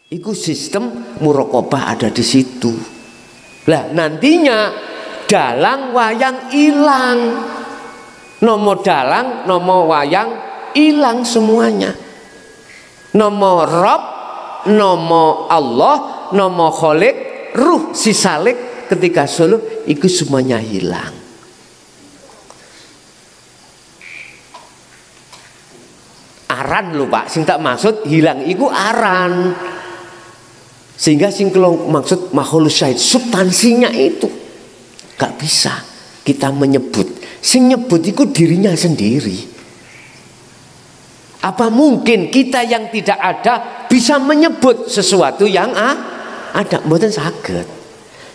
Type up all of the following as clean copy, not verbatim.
Iku sistem muraqabah ada di situ. Lah nantinya dalang wayang ilang. Nomo dalang, nomo wayang ilang semuanya. Nomo Rob, nomo Allah, nomo Khalik, ruh si salik ketika suluk iku semuanya hilang. Aran lho Pak, sing tak maksud hilang iku aran. Sehingga sing kalau maksud makhluk syahid substansinya itu gak bisa kita menyebut. Sing nyebut itu dirinya sendiri. Apa mungkin kita yang tidak ada bisa menyebut sesuatu yang ada? Mboten saged.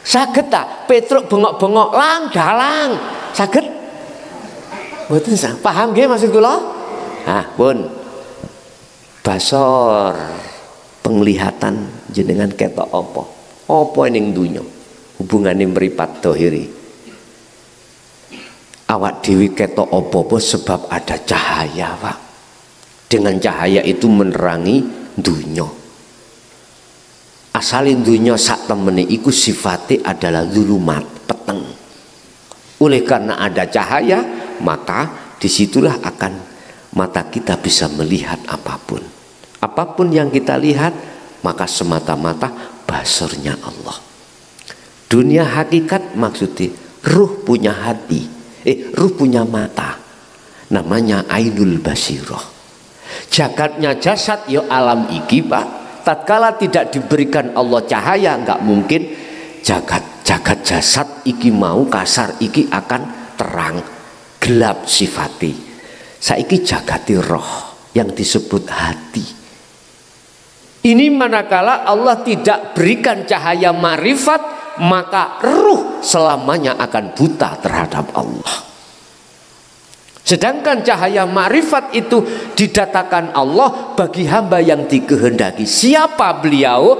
Saged ta Petruk bengok-bengok lang dalang. Saged? Mboten saged. Paham nggih maksud kula? Pun. Basor penglihatan jenengan ketok apa? Apa ning dunya? Hubungane mripat dohiri. Awak dewi ketok apa-apa sebab ada cahaya, Pak. Dengan cahaya itu menerangi dunya. Asalin dunya sak temene iku sifate adalah zulumat, peteng. Oleh karena ada cahaya, maka disitulah akan mata kita bisa melihat apapun. Apapun yang kita lihat, maka semata-mata basornya Allah. Dunia hakikat maksudnya ruh punya hati. Ruh punya mata, namanya ainul basirah. Jagatnya jasad ya alam iki Pak. Tatkala tidak diberikan Allah cahaya, nggak mungkin jagat jasad iki mau kasar iki akan terang, gelap sifati. Saiki jagati roh yang disebut hati. Ini manakala Allah tidak berikan cahaya marifat, maka ruh selamanya akan buta terhadap Allah. Sedangkan cahaya ma'rifat itu didatangkan Allah bagi hamba yang dikehendaki. Siapa beliau?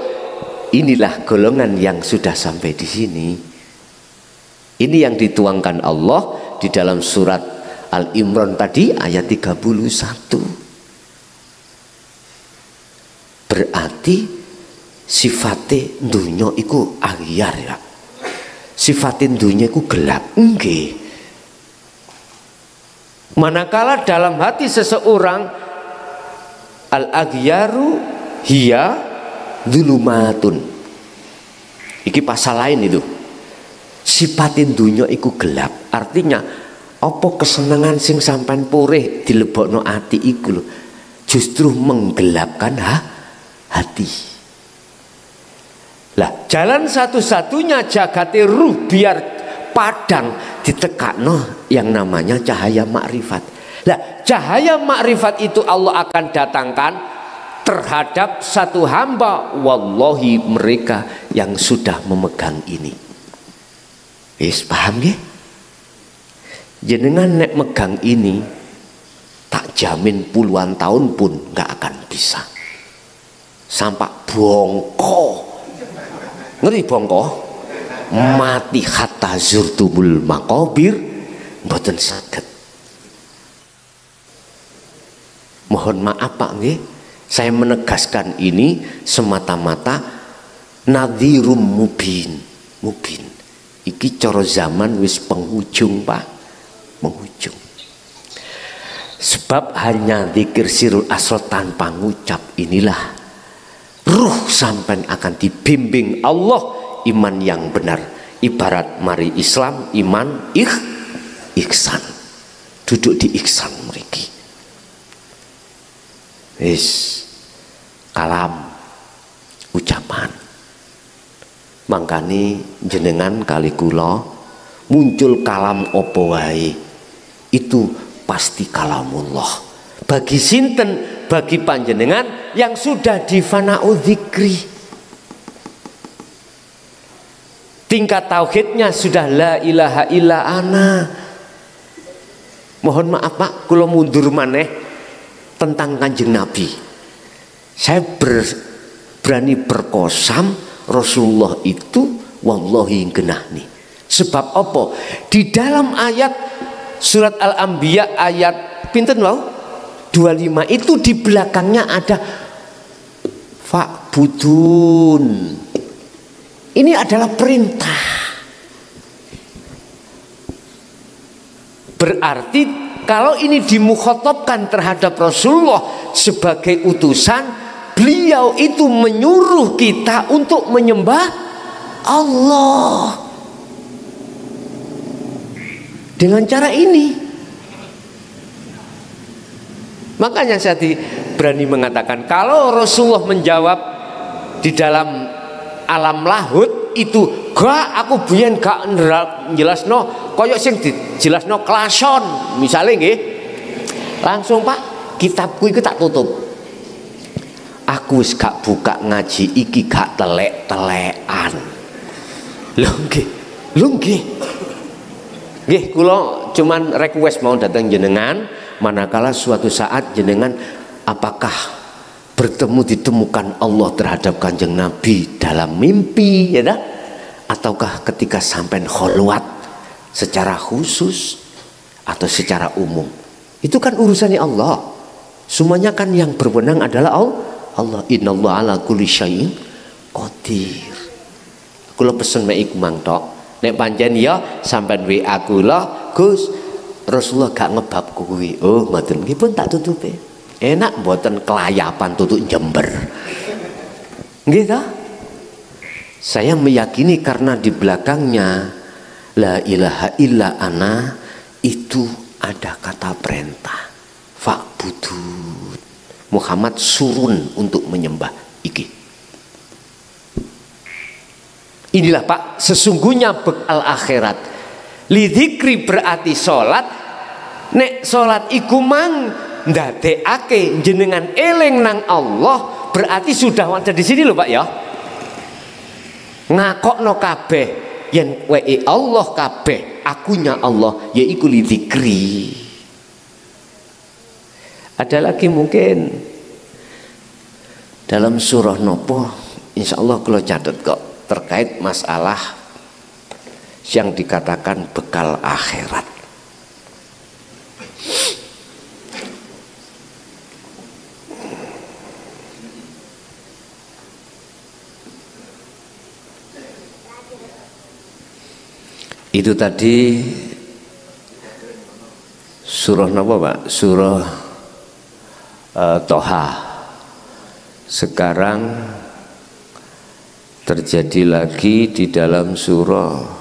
Inilah golongan yang sudah sampai di sini. Ini yang dituangkan Allah di dalam surat Al-Imran tadi ayat 31. Berarti sifate dunya iku aghyar ya. Sifate dunya iku gelap. Nggih. Manakala dalam hati seseorang al-aghyaru hiya dzulumatun. Iki pasal lain itu. Sifatin dunya iku gelap. Artinya apa kesenangan sing sampean purih dilebokno ati iku lho justru menggelapkan hati. Lah jalan satu-satunya jagate ruh biar padang ditekakno yang namanya cahaya makrifat. Lah cahaya makrifat itu Allah akan datangkan terhadap satu hamba, wallahi mereka yang sudah memegang ini. Wis paham nggih? Jenengan nek megang ini tak jamin puluhan tahun pun nggak akan bisa. Sampai bongko. Ngerti bongko? Mati hatta zurtumul maqabir mboten saged. Mohon maaf Pak nggih, saya menegaskan ini semata-mata nadhirum mubin. Iki cara zaman wis penghujung Pak, penghujung. Sebab hanya zikir sirul asal tanpa ngucap inilah ruh sampai akan dibimbing Allah. Iman yang benar ibarat mari Islam iman ihsan duduk di ihsan mriki wis kalam ucapan mangkani jenengan kali kula muncul kalam opo wae itu pasti kalamullah bagi sinten bagi panjenengan yang sudah di fana'u dzikri. Tingkat tauhidnya sudah la ilaha illa ana. Mohon maaf Pak, kula mundur maneh tentang Kanjeng Nabi. Saya berani berkosam Rasulullah itu wallahi genah nih. Sebab apa? Di dalam ayat surat Al-Anbiya ayat pinten wau? 25 itu di belakangnya ada fa'budun. Ini adalah perintah. Berarti kalau ini dimukhatabkan terhadap Rasulullah sebagai utusan, beliau itu menyuruh kita untuk menyembah Allah dengan cara ini. Makanya saya berani mengatakan kalau Rasulullah menjawab di dalam alam lahut itu, gak aku biyen gak jelasno koyok sing dijelasno klason misalnya nggih, langsung Pak kitabku itu tak tutup, aku wis gak buka ngaji iki gak telek-telekan. Lho nggih kula cuman request mau datang jenengan manakala suatu saat jenengan apakah bertemu ditemukan Allah terhadap Kanjeng Nabi dalam mimpi ya dah, ataukah ketika sampai kholwat secara khusus atau secara umum, itu kan urusannya Allah. Semuanya kan yang berwenang adalah Allah. Innallaha ala kulli syai'in qadir. Kula pesen mek iku mang tok, nek pancen ya sampean WA kula, Gus Rasulullah gak ngebab kuwi. Oh mboten, nggih pun tak tutupe. Enak mboten kelayapan tutuk Jember. Nggih ta? Saya meyakini karena di belakangnya la ilaha illa ana itu ada kata perintah. Fa'budun. Muhammad surun untuk menyembah iki. Inilah Pak sesungguhnya bekal akhirat. Lidzikri berarti salat. Nek salat iku mang ndadekake jenengan eling nang Allah, berarti sudah wonten di sini loh Pak ya. Ngakokno kabeh yen weke Allah kabeh, akunya Allah yaiku lidzikri. Ada lagi mungkin dalam surah nopo, insyaallah kalau catat kok terkait masalah yang dikatakan bekal akhirat. Itu tadi surah apa Pak? Surah Toha. Sekarang terjadi lagi di dalam surah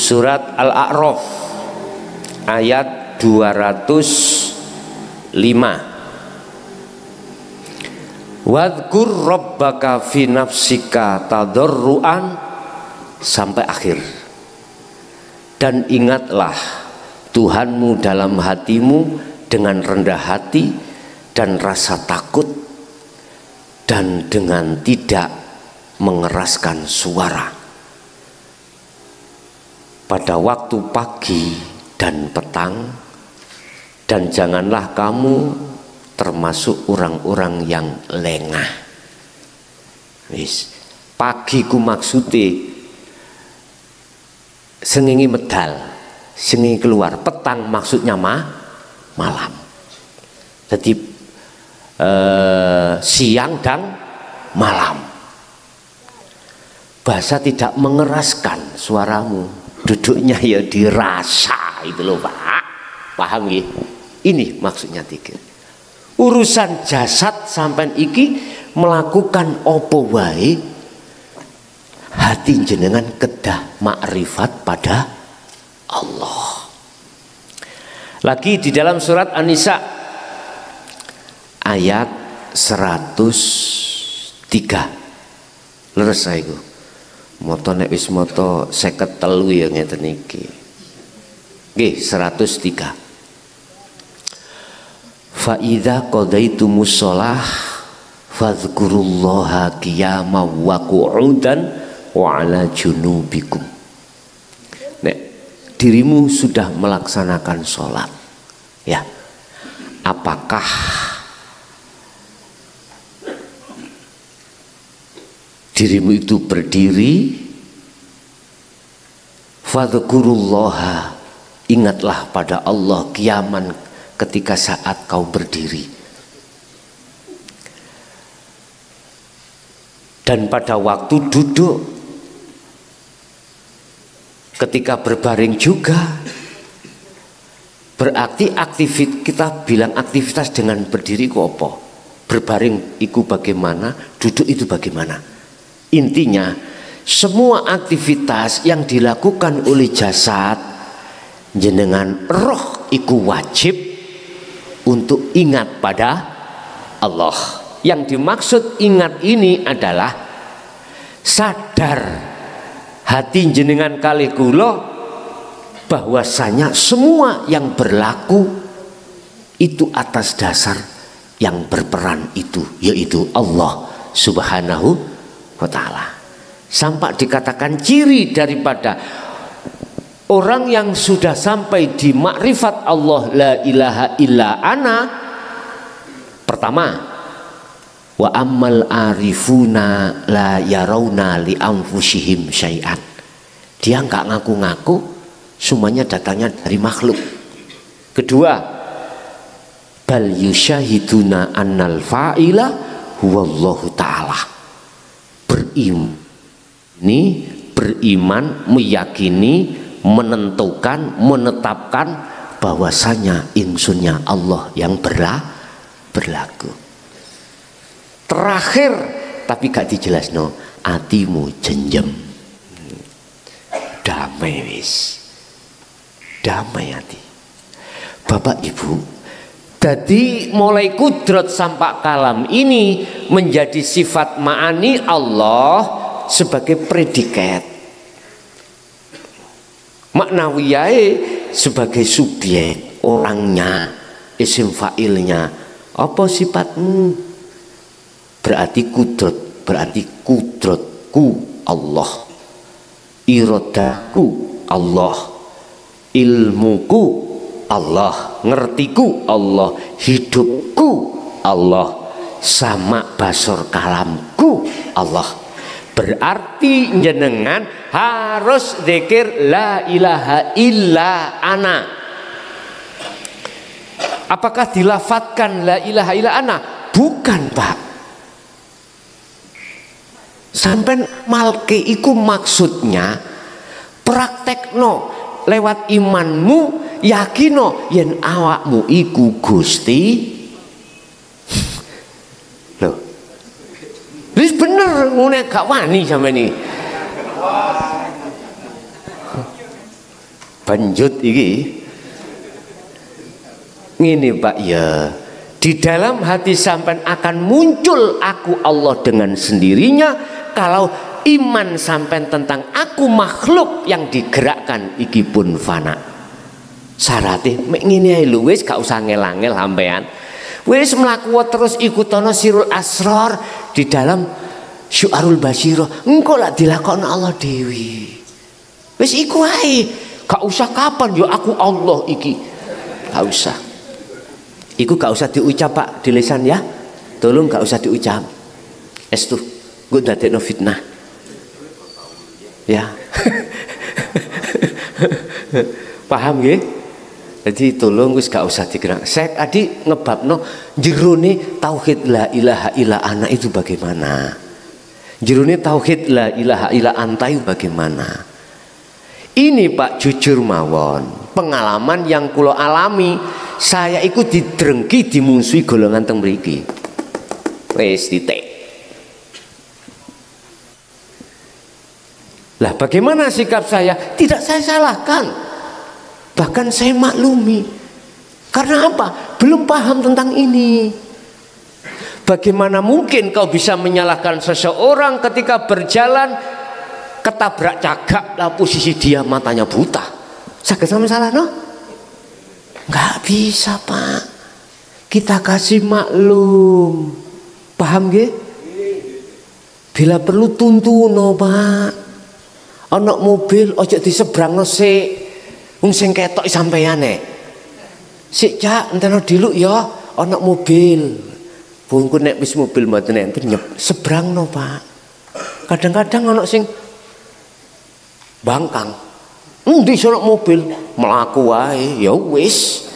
Surat Al-A'raf ayat 205. Wadhkur rabbaka fi nafsika tadarruan sampai akhir. Dan ingatlah Tuhanmu dalam hatimu dengan rendah hati dan rasa takut dan dengan tidak mengeraskan suara. Pada waktu pagi dan petang, dan janganlah kamu termasuk orang-orang yang lengah. Wis, pagi ku maksude sengingi medal, sengingi keluar, petang maksudnya malam. Jadi siang dan malam. Bahasa tidak mengeraskan suaramu. Duduknya ya dirasa itu loh Pak, paham ya? Ini maksudnya tiga. Urusan jasad sampai iki melakukan opo wae, hati jenengan kedah makrifat pada Allah. Lagi di dalam surat An-Nisa ayat 103. Leres saya moto nek wis moto 53 ya ngeten iki. Nggih 103. Fa idza qadaitumus shalah fadhkurullaha qiyaman wa qu'udan wa 'ala junubikum. Nek dirimu sudah melaksanakan sholat ya, apakah dirimu itu berdiri, fadhkurullaha, ingatlah pada Allah qiyaman, ketika saat kau berdiri. Dan pada waktu duduk, ketika berbaring juga. Berarti kita bilang aktivitas dengan berdiri ku apa? Berbaring itu bagaimana, duduk itu bagaimana. Intinya semua aktivitas yang dilakukan oleh jasad jenengan roh iku wajib untuk ingat pada Allah. Yang dimaksud ingat ini adalah sadar hati jenengan kali kula bahwasanya semua yang berlaku itu atas dasar yang berperan itu, yaitu Allah Subhanahu wa ta'ala. Sampai dikatakan ciri daripada orang yang sudah sampai di makrifat Allah la ilaha illa ana, pertama, wa ammal arifuna la yarawna li anfusihim syai'an. Dia enggak ngaku-ngaku, semuanya datangnya dari makhluk. Kedua, bal yusyahiduna annal fa'ila huwallahu ta'ala. Beriman, meyakini, menentukan, menetapkan bahwasanya insunnya Allah yang berlaku. Terakhir, tapi gak dijelasno, atimu jenjem. Damai wis. Damai hati. Bapak Ibu, jadi mulai kudrat sampai kalam ini menjadi sifat ma'ani Allah sebagai predikat, maknawiyai sebagai subjek, orangnya, isim fa'ilnya. Apa sifatmu? Berarti kudrat, berarti kudratku Allah, iradaku Allah, ilmuku Allah, ngertiku Allah, hidupku Allah, sama basor kalamku Allah. Berarti jenengan harus zikir la ilaha illa ana. Apakah dilafatkan la ilaha illa ana? Bukan, Pak. Sampai malke iku maksudnya praktekno lewat imanmu, yakino yen awakmu iku Gusti. Loh, wis bener ngene gak wani sampe ini. Banjut iki ngene Pak ya. Di dalam hati sampean akan muncul aku Allah dengan sendirinya kalau iman sampean tentang aku makhluk yang digerakkan iki pun fana. Syaratnya mek ngene ae lho, wis gak usah ngel-angel sampean. Wis mlaku terus ikutono sirul asrar di dalam syu'arul basyirah. Engko lak dilakoni Allah dewi. Wis iku ae. Gak usah kapan yo aku Allah iki. Gak usah. Iku gak usah diucap Pak di lisan ya. Tolong gak usah diucap. Estu, gue dadekno fitnah. Ya. Paham nggih? Jadi tolong wis gak usah digerak. Saya tadi ngebabno jerone tauhid la ilaha illa ana itu bagaimana? Jerone tauhid la ilaha illa anta itu bagaimana? Ini Pak jujur mawon, pengalaman yang kula alami. Saya ikut didrengki dimusuhi golongan teng mriki. Wis titik. Lah bagaimana sikap saya? Tidak saya salahkan. Bahkan saya maklumi. Karena apa? Belum paham tentang ini. Bagaimana mungkin kau bisa menyalahkan seseorang ketika berjalan ketabrak cagak lah posisi dia matanya buta? Sakit sama salah no? Nggak bisa Pak. Kita kasih maklum. Paham nggih? Bila perlu tuntuno Pak. Ana mobil ojo disebrangno sik. Wong sing ketok sampeyane. Sik Cak, enteno diluk ya ana mobil. Bungku nek wis mobil mboten enten sebrangno Pak. Kadang-kadang ono sing bangkang. Endi sono mobil melaku wae ya wis.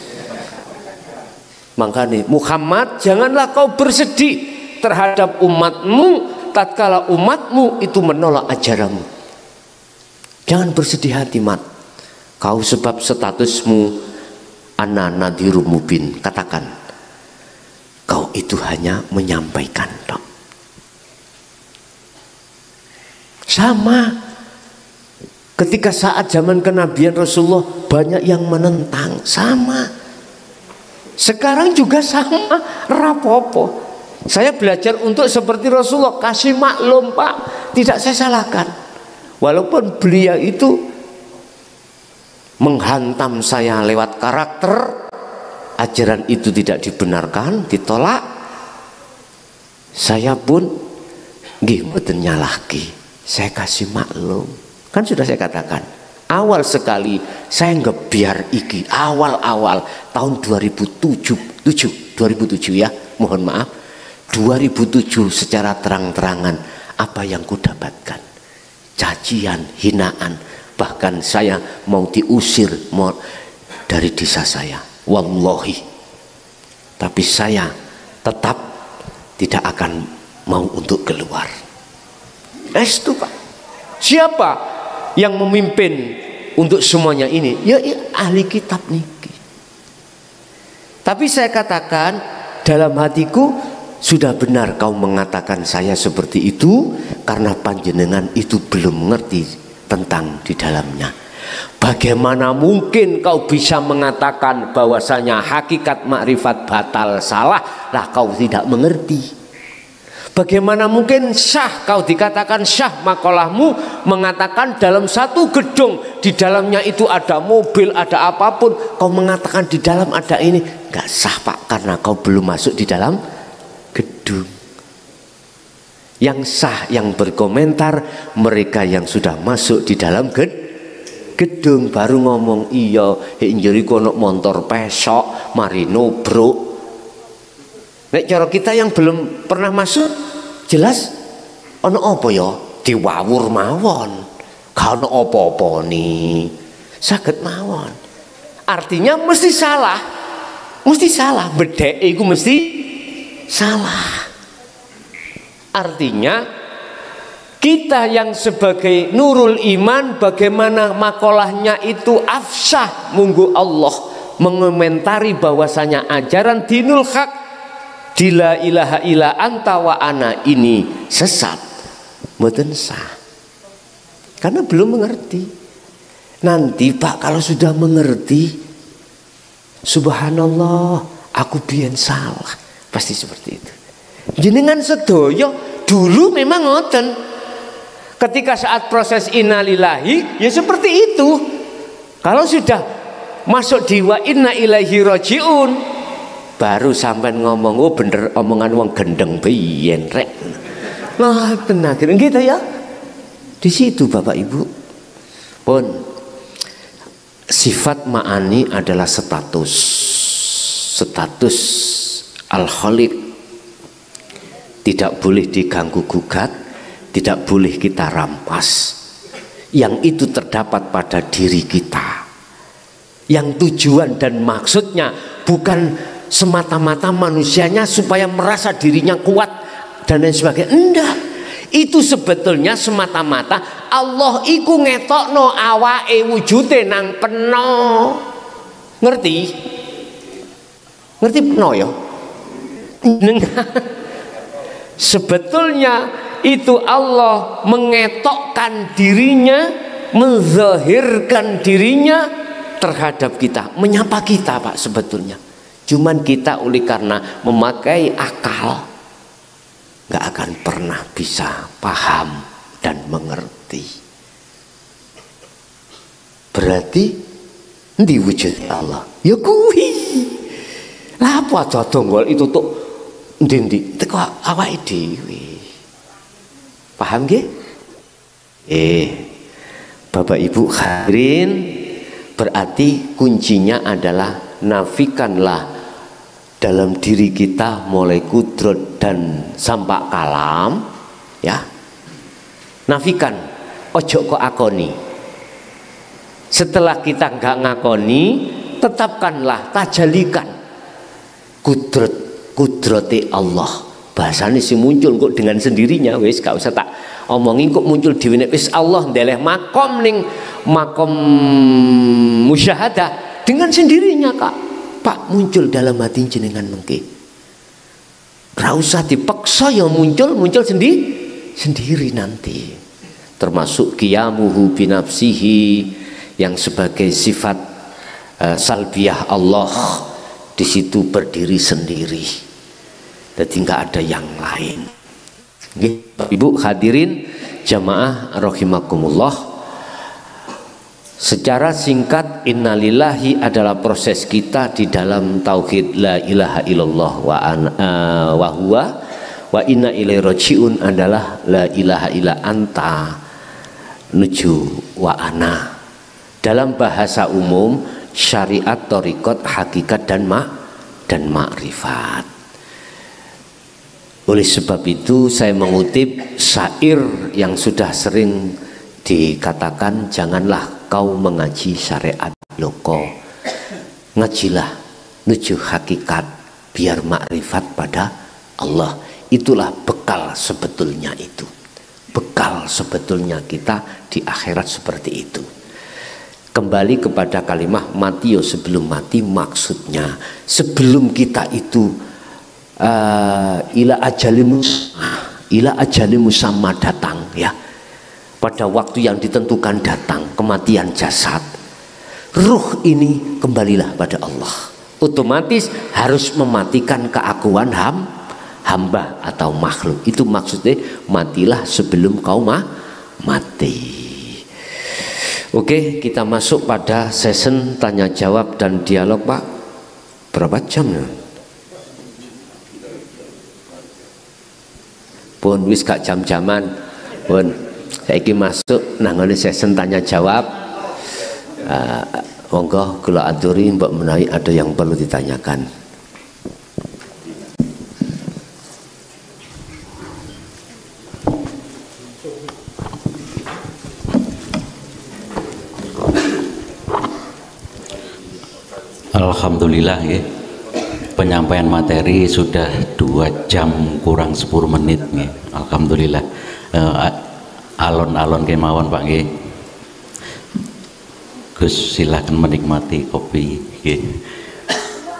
Makanya Muhammad, janganlah kau bersedih terhadap umatmu tatkala umatmu itu menolak ajaranmu. Jangan bersedih hati, Mat. Kau sebab statusmu ana nadhirum mubin. Katakan, kau itu hanya menyampaikan tok. Sama ketika saat zaman kenabian Rasulullah banyak yang menentang, sama. Sekarang juga sama, rapopo. Saya belajar untuk seperti Rasulullah, kasih maklum Pak, tidak saya salahkan. Walaupun beliau itu menghantam saya lewat karakter, ajaran itu tidak dibenarkan, ditolak. Saya pun nggih mboten nyalahke, saya kasih maklum. Kan sudah saya katakan. Awal sekali saya ngebiar iki awal-awal tahun 2007 ya, mohon maaf 2007 secara terang-terangan apa yang ku dapatkan, cacian, hinaan, bahkan saya mau diusir dari desa saya, wallahi. Tapi saya tetap tidak akan mau untuk keluar. Itu Pak, siapa yang memimpin untuk semuanya ini? Ya ahli kitab niki. Tapi saya katakan dalam hatiku, sudah benar kau mengatakan saya seperti itu, karena panjenengan itu belum mengerti tentang di dalamnya. Bagaimana mungkin kau bisa mengatakan bahwasanya hakikat makrifat batal salah, lah kau tidak mengerti. Bagaimana mungkin syah, kau dikatakan syah makolahmu mengatakan dalam satu gedung di dalamnya itu ada mobil, ada apapun, kau mengatakan di dalam ada ini, gak sah Pak, karena kau belum masuk di dalam gedung. Yang sah, yang berkomentar mereka yang sudah masuk di dalam gedung baru ngomong iya, njeri kono motor pesok, mari nobrok. Nek cara kita yang belum pernah masuk, jelas ono apa ya? Diwawur mawon. Gak ono apa-apa nih. Saged mawon. Artinya mesti salah. Mesti salah. Bedheke iku mesti salah. Artinya kita yang sebagai nurul iman, bagaimana makolahnya itu afsah munggu Allah mengomentari bahwasanya ajaran dinul haq la ilaha illa anta wa ana ini sesat, mboten sah. Karena belum mengerti. Nanti Pak kalau sudah mengerti, subhanallah, aku biyen salah, pasti seperti itu. Jenengan sedoyo dulu memang ngoten. Ketika saat proses innalillahi ya seperti itu. Kalau sudah masuk di wa inna ilaihi rajiun, baru sampai ngomong, oh bener omongan wong gendeng biyen rek. Nah, tenang gitu ya. Di situ Bapak Ibu. Pun sifat ma'ani adalah status al-khaliq, tidak boleh diganggu gugat, tidak boleh kita rampas. Yang itu terdapat pada diri kita. Yang tujuan dan maksudnya bukan semata-mata manusianya supaya merasa dirinya kuat dan lain sebagainya. Enggak. Itu sebetulnya semata-mata Allah iku ngetokno awake wujude nang peno. Ngerti? Ngerti peno ya? Sebetulnya itu Allah mengetokkan dirinya, menzahirkan dirinya terhadap kita, menyapa kita Pak sebetulnya. Cuman kita oleh karena memakai akal gak akan pernah bisa paham dan mengerti. Berarti ndi wujud Allah? Ya kuwi. Lah apa dodonggol itu tuh ndi teko awake dhewe. Paham nggih? Bapak Ibu hadirin, berarti kuncinya adalah nafikanlah dalam diri kita mulai kudrot dan sampai kalam, ya, nafikan, ojo kok akoni. Setelah kita nggak ngakoni, tetapkanlah, tajalikan kudrati Allah. Bahasanya sih muncul kok dengan sendirinya, wis gak usah tak omongin kok muncul di wis Allah ndeleh makom ning makom musyahadah dengan sendirinya Kak. Pak muncul dalam hati jenengan mengke. Gak usah dipaksa ya muncul sendiri nanti. Termasuk qiyamuhu binafsihi yang sebagai sifat salbiyah Allah, di situ berdiri sendiri. Jadi nggak ada yang lain. Ibu hadirin jamaah rahimakumullah. Secara singkat, innalillahi adalah proses kita di dalam tauhid la ilaha illallah wa huwa, wa inna ilaihi rajiun adalah la ilaha illa anta nuju wa ana. Dalam bahasa umum syariat, thariqat, hakikat dan ma'rifat. Oleh sebab itu saya mengutip syair yang sudah sering dikatakan, janganlah kau mengaji syariat loko, ngajilah nuju hakikat biar makrifat pada Allah. Itulah bekal sebetulnya itu. Bekal sebetulnya kita di akhirat seperti itu. Kembali kepada kalimat mati yo sebelum mati, maksudnya sebelum kita itu ila ajalimu sama datang ya, pada waktu yang ditentukan datang kematian jasad, ruh ini kembalilah pada Allah. Otomatis harus mematikan keakuan hamba atau makhluk. Itu maksudnya matilah sebelum kau mati. Oke, kita masuk pada session tanya jawab dan dialog Pak. Berapa jam ya? Pun wis gak jam-jaman. Pun saiki masuk nangone session tanya jawab. Monggo kula aturi mbok menawi ada yang perlu ditanyakan. Alhamdulillah ya. Penyampaian materi sudah 2 jam kurang 10 menit ya. Alhamdulillah. Alon-alon kemawon Pak nggih. Gus silahkan menikmati kopi nggih.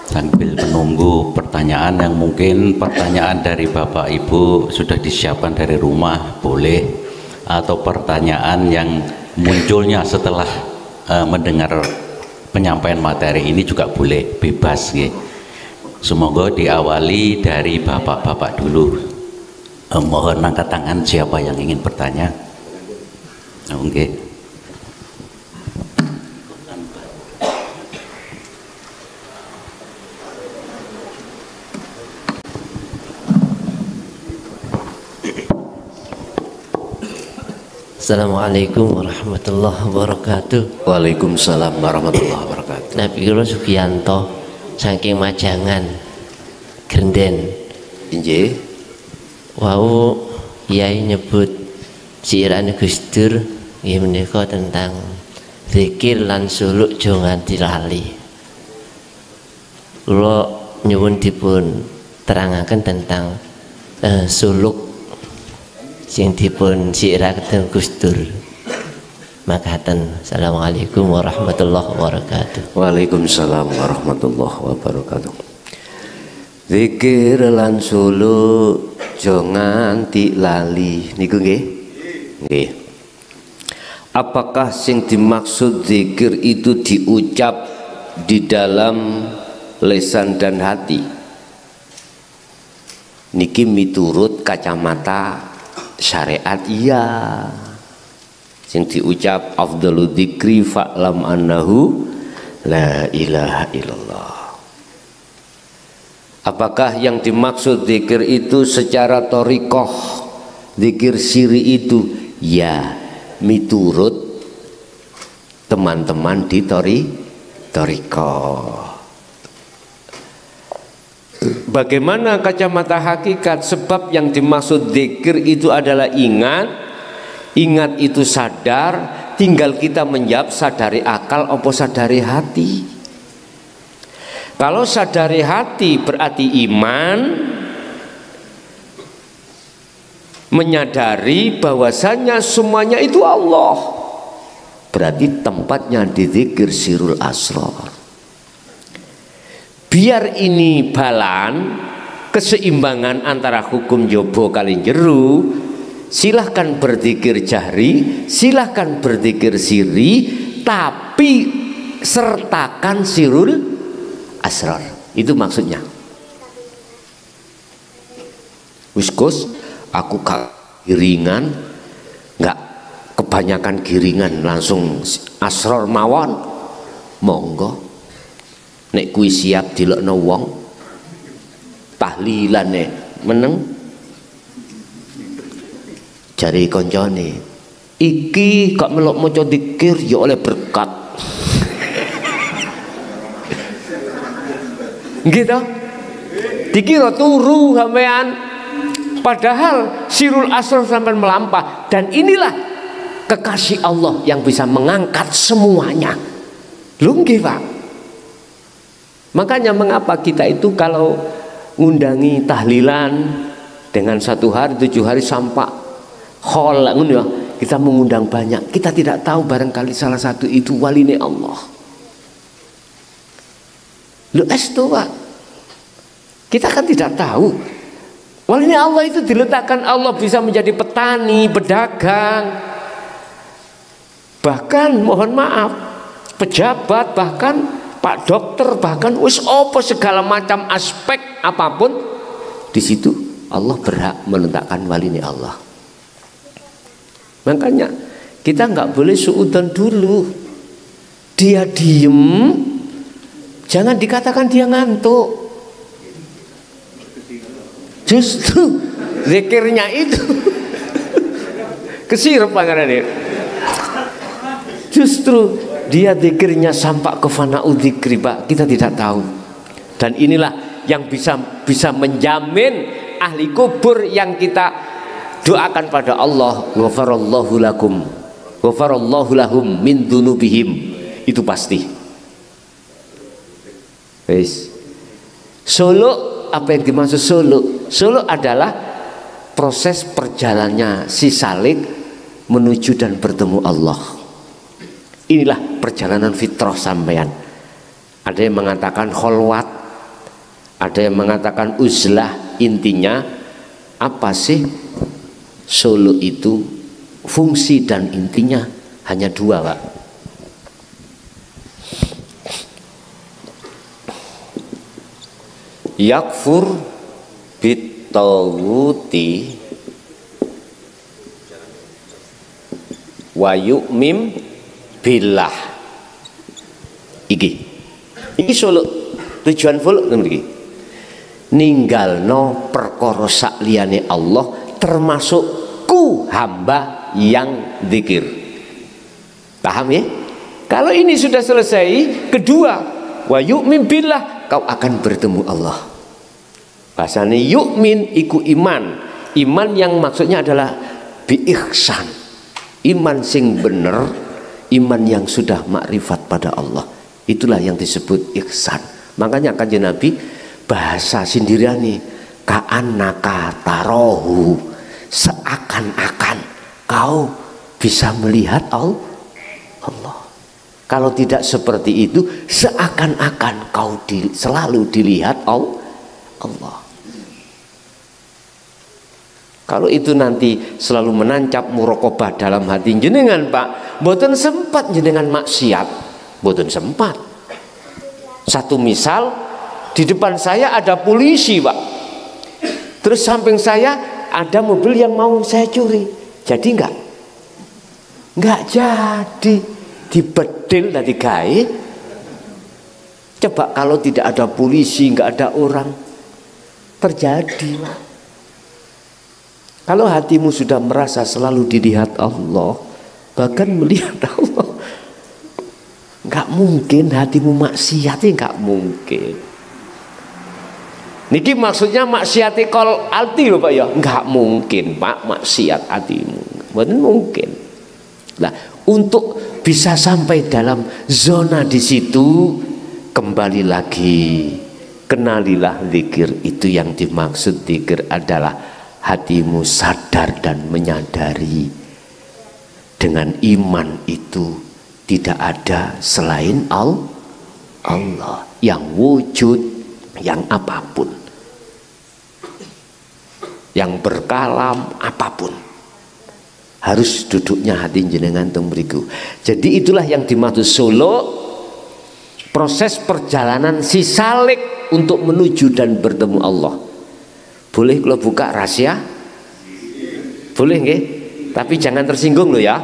Sambil menunggu pertanyaan yang mungkin pertanyaan dari Bapak Ibu sudah disiapkan dari rumah boleh, atau pertanyaan yang munculnya setelah mendengar penyampaian materi ini juga boleh, bebas nggih. Semoga diawali dari bapak-bapak dulu. Mohon angkat tangan siapa yang ingin bertanya. Oke. Assalamualaikum warahmatullahi wabarakatuh. Waalaikumsalam warahmatullahi wabarakatuh. Nabi kula Sugiyanto saking Majangan Grenden. Injih. Wau Yai nyebut siirane Gus Dur nggih menika tentang zikir lan suluk aja nganti lali. Kula nyuwun dipun terangaken tentang suluk sing dipun siiraken Gus Dur. Makaten. Assalamualaikum warahmatullahi wabarakatuh. Waalaikumsalam warahmatullahi wabarakatuh. Zikir lan suluk aja nganti lali niku nggih. Nggih. Apakah sing dimaksud zikir itu diucap di dalam lisan dan hati? Niki miturut kacamata syariat iya. Sing diucap afdalu dzikri fa'lam annahu la ilaha illallah. Apakah yang dimaksud zikir itu secara thariqah, zikir siri itu? Ya, miturut teman-teman di thariqah. Bagaimana kacamata hakikat? Sebab yang dimaksud zikir itu adalah ingat Ingat itu sadar, tinggal kita menjawab sadari akal apa sadari hati. Kalau sadari hati berarti iman, menyadari bahwasanya semuanya itu Allah. Berarti tempatnya di zikir sirul asrar. Biar ini balan, keseimbangan antara hukum jobo kali jeru, silahkan berzikir jahri, silahkan berzikir siri, tapi sertakan sirul asrar. Itu maksudnya. Wiskus, aku giringan, nggak kebanyakan giringan langsung asrar mawon, monggo. Nek kuwi siap dilokno wong tahlilane meneng jari koncone iki kok melok maca zikir ya oleh berkat gitu dikira turu sampean padahal sirul asrar sampean melampah. Dan inilah kekasih Allah yang bisa mengangkat semuanya. Lho nggih Pak. Makanya mengapa kita itu kalau ngundangi tahlilan dengan 1 hari 7 hari sampai khol kita mengundang banyak, kita tidak tahu barangkali salah satu itu waline Allah. Lu estu Pak, kita kan tidak tahu waline Allah itu diletakkan Allah bisa menjadi petani, pedagang, bahkan mohon maaf pejabat, bahkan Pak dokter, bahkan wis apa segala macam aspek apapun di situ Allah berhak meletakkan waline Allah. Makanya kita nggak boleh suudzon dulu. Dia diem, jangan dikatakan dia ngantuk. Justru zikirnya itu kesirep pangaran. Justru dia zikirnya sampai ke fana'u dzikri Pak, kita tidak tahu. Dan inilah yang bisa menjamin ahli kubur yang kita doakan pada Allah, ghafarallahu lakum, ghafarallahu lahum min dzunubihim. Itu pasti. Guys. Suluk, apa yang dimaksud suluk? Suluk adalah proses perjalannya si salik menuju dan bertemu Allah. Inilah perjalanan fitrah sampean. Ada yang mengatakan kholwat, ada yang mengatakan uzlah. Intinya apa sih suluk itu? Fungsi dan intinya hanya 2 Pak. Yakfur bitawuti wa yu'mim billah. Iki suluk tujuan fuluk niki. Ninggalno perkara sak liyane Allah termasuk ku hamba yang zikir. Paham ya? Kalau ini sudah selesai, kedua wa yu'min billah, kau akan bertemu Allah. Bahasanya yu'min iku iman. Iman yang maksudnya adalah bi ihsan. Iman sing bener, iman yang sudah makrifat pada Allah. Itulah yang disebut ihsan. Makanya kanjeng Nabi bahasa sindirani ka'annaka tarahu, seakan-akan kau bisa melihat Allah. Kalau tidak seperti itu, seakan-akan kau selalu dilihat Allah. Kalau itu nanti selalu menancap muraqabah dalam hati jenengan Pak, mboten sempat jenengan maksiat, mboten sempat. Satu misal, di depan saya ada polisi Pak, terus samping saya ada mobil yang mau saya curi, jadi enggak jadi, dibedil dari gawe. Coba kalau tidak ada polisi, enggak ada orang, terjadi Pak. Kalau hatimu sudah merasa selalu dilihat Allah, bahkan melihat Allah, nggak mungkin hatimu maksiat, nggak mungkin. Niki maksudnya maksiat kol alti loh Pak ya, nggak mungkin Pak maksiat hatimu. Mboten mungkin. Nah, untuk bisa sampai dalam zona di situ, kembali lagi, kenalilah zikir. Itu yang dimaksud zikir adalah hatimu sadar dan menyadari dengan iman itu tidak ada selain Allah yang wujud, yang apapun, yang berkalam apapun, harus duduknya hati jenengan teng mriku. Jadi itulah yang dimaksud Solo, proses perjalanan si salik untuk menuju dan bertemu Allah. Boleh kalau buka rahasia? Boleh nggih? Tapi jangan tersinggung loh ya.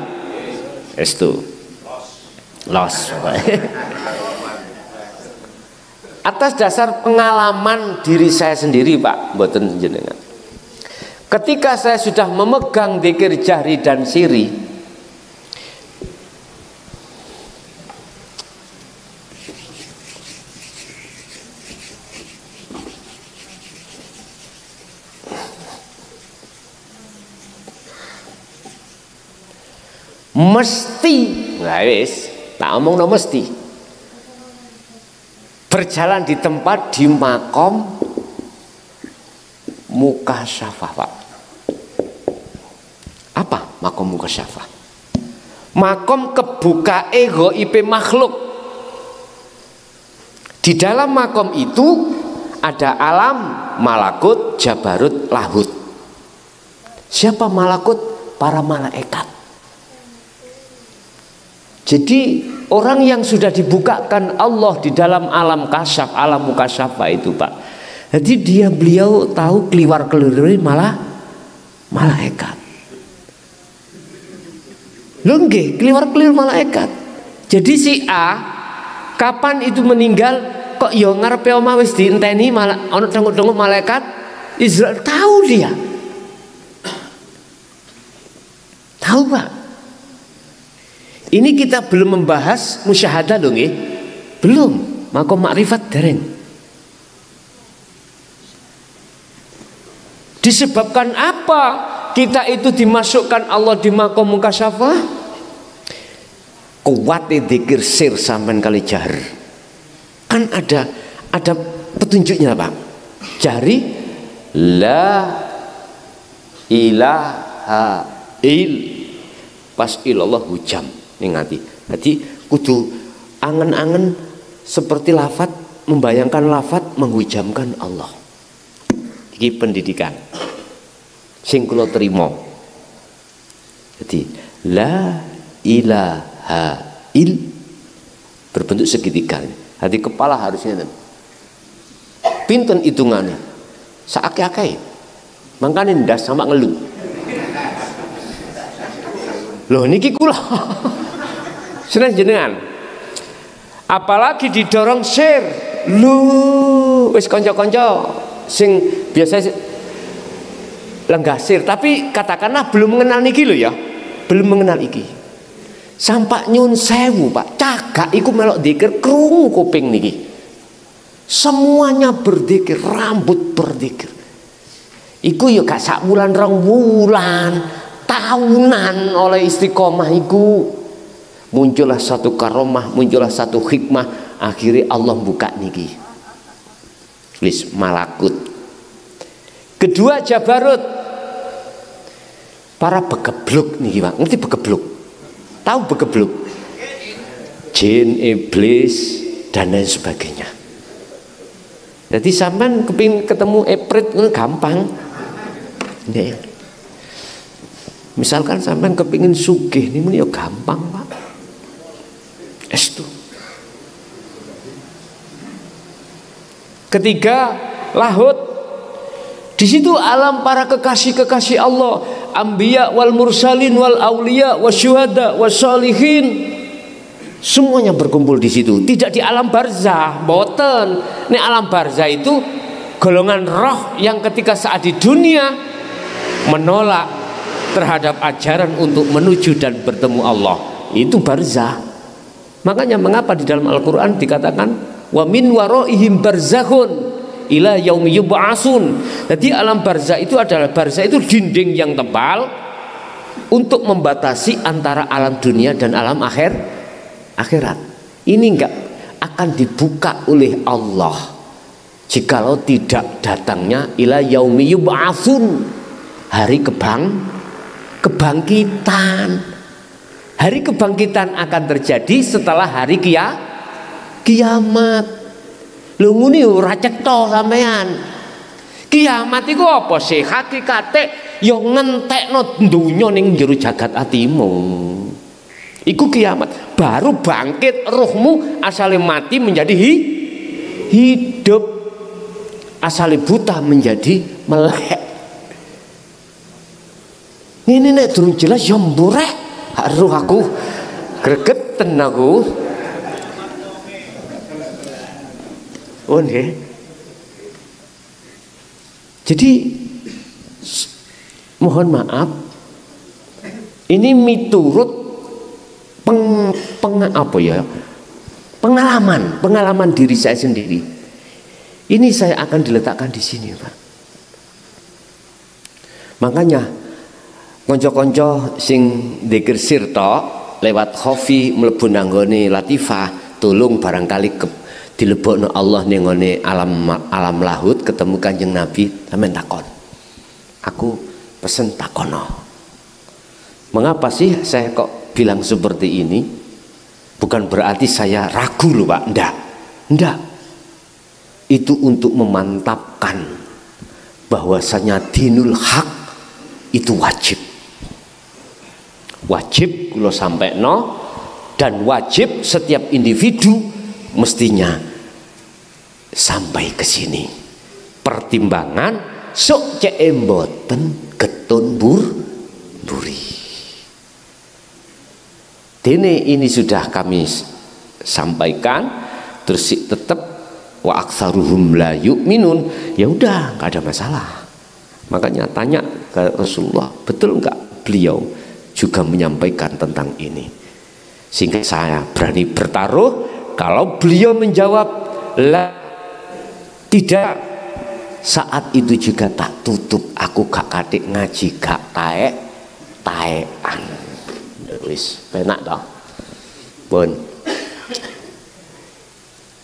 Estu. Los. Atas dasar pengalaman diri saya sendiri, Pak, mboten jenengan. Ketika saya sudah memegang zikir jahri dan siri, mesti, nah wis, tak omong no mesti, berjalan di tempat di makom mukasyafah, Pak. Apa makom mukasyafah? Makom kebuka ego IP makhluk. Di dalam makom itu ada alam malakut, jabarut, lahut. Siapa malakut? Para malaikat. Jadi orang yang sudah dibukakan Allah di dalam alam kasyaf, alam mukasyafah itu, Pak. Jadi beliau tahu keliwar-keliru malah malaikat. Lho nggih, keliwar-keliru malaikat. Jadi si A kapan itu meninggal kok yo ngarepe omah wis dienteni malah ana dengut-dengut malaikat Israel, tahu dia. Tahu, Pak. Ini kita belum membahas musyahadah dong ya, belum, makom makrifat dereng. Disebabkan apa kita itu dimasukkan Allah di makom mukasyafah? Kuat dzikir sir sampean kali jahr. Kan ada petunjuknya, Pak. Jahri la ilaha il pas ilallah hujam. Ningati. Jadi kudu angen-angen seperti lafat, membayangkan lafat menghujamkan Allah. Iki pendidikan sing kula trima. Jadi la ilaha il berbentuk segitiga. Hati kepala harusnya pinten hitungannya saake-ake. Mangkane ndas sama ngeluh. Loh niki kula seneng jenengan, apalagi didorong share, lu wis konco-konco sing biasa lenggah share, tapi katakanlah belum mengenal niki lo ya, belum mengenal iki. Sampak nyun sewu, Pak, cagak iku melok dzikir krungu kuping niki. Semuanya berzikir, rambut berzikir. Iku ya gak sak wulan rong wulan, tahunan oleh istiqomah iku. Muncullah satu karomah, muncullah satu hikmah, akhirnya Allah buka niki wis malakut. Kedua jabarut, para begebluk niki, Pak. Ngerti begebluk? Tahu begebluk? Jin, iblis dan lain sebagainya. Jadi sampean kepingin ketemu eprit gampang. Nggih. Misalkan sampean kepingin sugih ini ya gampang, Pak. Estu. Ketiga, lahut. Di situ alam para kekasih-kekasih Allah, anbiya wal mursalin wal auliya wasyuhada wassalihin. Semuanya berkumpul di situ. Tidak di alam barzah, boten. Nek alam barzah itu golongan roh yang ketika saat di dunia menolak terhadap ajaran untuk menuju dan bertemu Allah. Itu barzah. Makanya mengapa di dalam Al-Quran dikatakan wa min waraihim barzakhun ila yaumi yub'atsun. Jadi alam barzah itu adalah, barzah itu dinding yang tebal untuk membatasi antara alam dunia dan alam akhirat. Ini enggak akan dibuka oleh Allah jikalau tidak datangnya ila yaumi yub'atsun, hari kebangkitan. Hari kebangkitan akan terjadi setelah hari kiamat. Lho ngene ora cetha sampean. Kiamat iku apa sih? Hakikate ya ngentekno donya ning jero jagat atimu. Iku kiamat, baru bangkit ruhmu, asale mati menjadi hidup, asale buta menjadi melek. Ini nek durung jelas ya mburek, haruh aku gregeten aku. Oh nggih. Jadi mohon maaf, ini miturut pengalaman diri saya sendiri. Ini saya akan diletakkan di sini, Pak. Makanya konco-konco sing dzikir sirta lewat khofi mlebu nanggone latifah, tolong barangkali dilebokno Allah ning ngone alam lahut ketemu Kanjeng Nabi, sampeyan takon. Aku pesen takono. Mengapa sih saya kok bilang seperti ini? Bukan berarti saya ragu loh, Pak. Enggak. Itu untuk memantapkan bahwasanya dinul haq itu wajib. Wajib kula sampeno, dan wajib setiap individu mestinya sampai ke sini. Pertimbangan sok cek mboten getun buri. Ini sudah kami sampaikan, terus tetap wa aktsaruhum la yu'minun. Ya udah, nggak ada masalah. Makanya tanya ke Rasulullah, betul nggak beliau juga menyampaikan tentang ini? Sehingga saya berani bertaruh kalau beliau menjawab la tidak, saat itu juga tak tutup aku gak katik ngaji, gak taekan. Wis penak toh. Pun.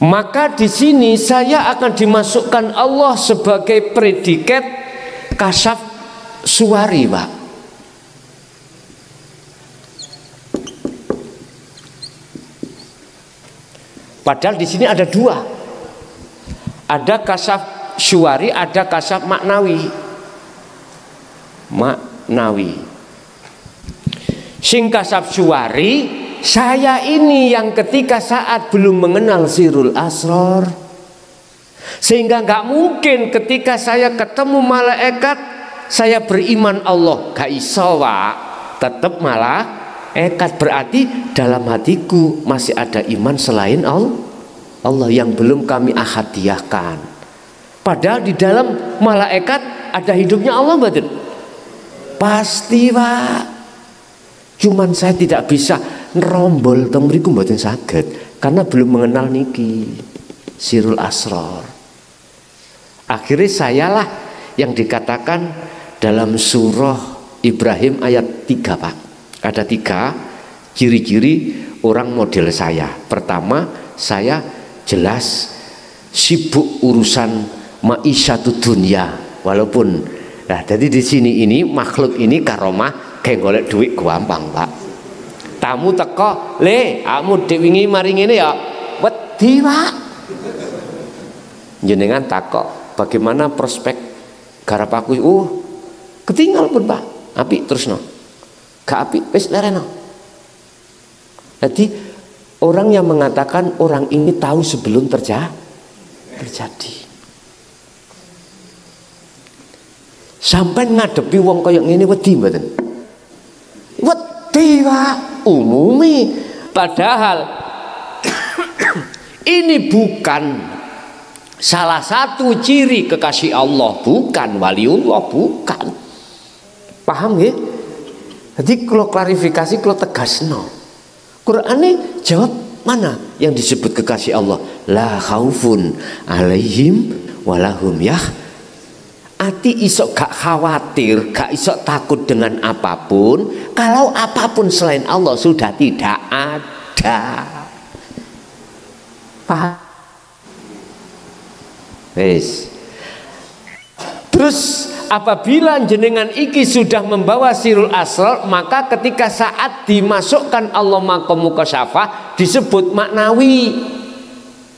Maka di sini saya akan dimasukkan Allah sebagai predikat kasaf suwari, Pak. Padahal di sini ada dua. Ada kasaf syuwari, ada kasaf maknawi. Sing kasaf syuwari, saya ini yang ketika saat belum mengenal sirul asror, sehingga nggak mungkin ketika saya ketemu malaikat saya beriman Allah, gak iso, Pak. Tetap malaikat, berarti dalam hatiku masih ada iman selain Allah yang belum kami ahadiyahkan. Padahal di dalam malaikat ada hidupnya Allah, betul? Pasti, Pak. Cuman saya tidak bisa nerombol teng mriku mboten saged karena belum mengenal niki sirul asror. Akhirnya sayalah yang dikatakan dalam surah Ibrahim ayat 3, Pak. Ada 3 ciri-ciri orang model saya. Pertama, saya jelas sibuk urusan maisyatud dunya, walaupun nah jadi di sini ini makhluk ini karomah kayak golek duit gampang, Pak. Tamu teko, "Le, kamu dek wingi mari ngene ya." Wedi, Pak. Jenengan takok, "Bagaimana prospek garap aku?" Ketinggal pun, Pak. Apik terusno. Gak apik wis lereno. Jadi orang yang mengatakan orang ini tahu sebelum terjadi. Sampai ngadepi wong kaya ngene wedi mboten? Wedi, Pak, umumi. Padahal ini bukan salah satu ciri kekasih Allah, bukan waliullah, bukan. Paham nggih? Jadi kalau klarifikasi, kalau tegasno. Quran ini jawab mana yang disebut kekasih Allah? La khaufun alaihim walahum ati iso gak khawatir, gak iso takut dengan apapun kalau apapun selain Allah sudah tidak ada. Paham? Wes. Terus apabila jenengan iki sudah membawa sirul asrar, maka ketika saat dimasukkan Allah maqam mukasyafah disebut maknawi.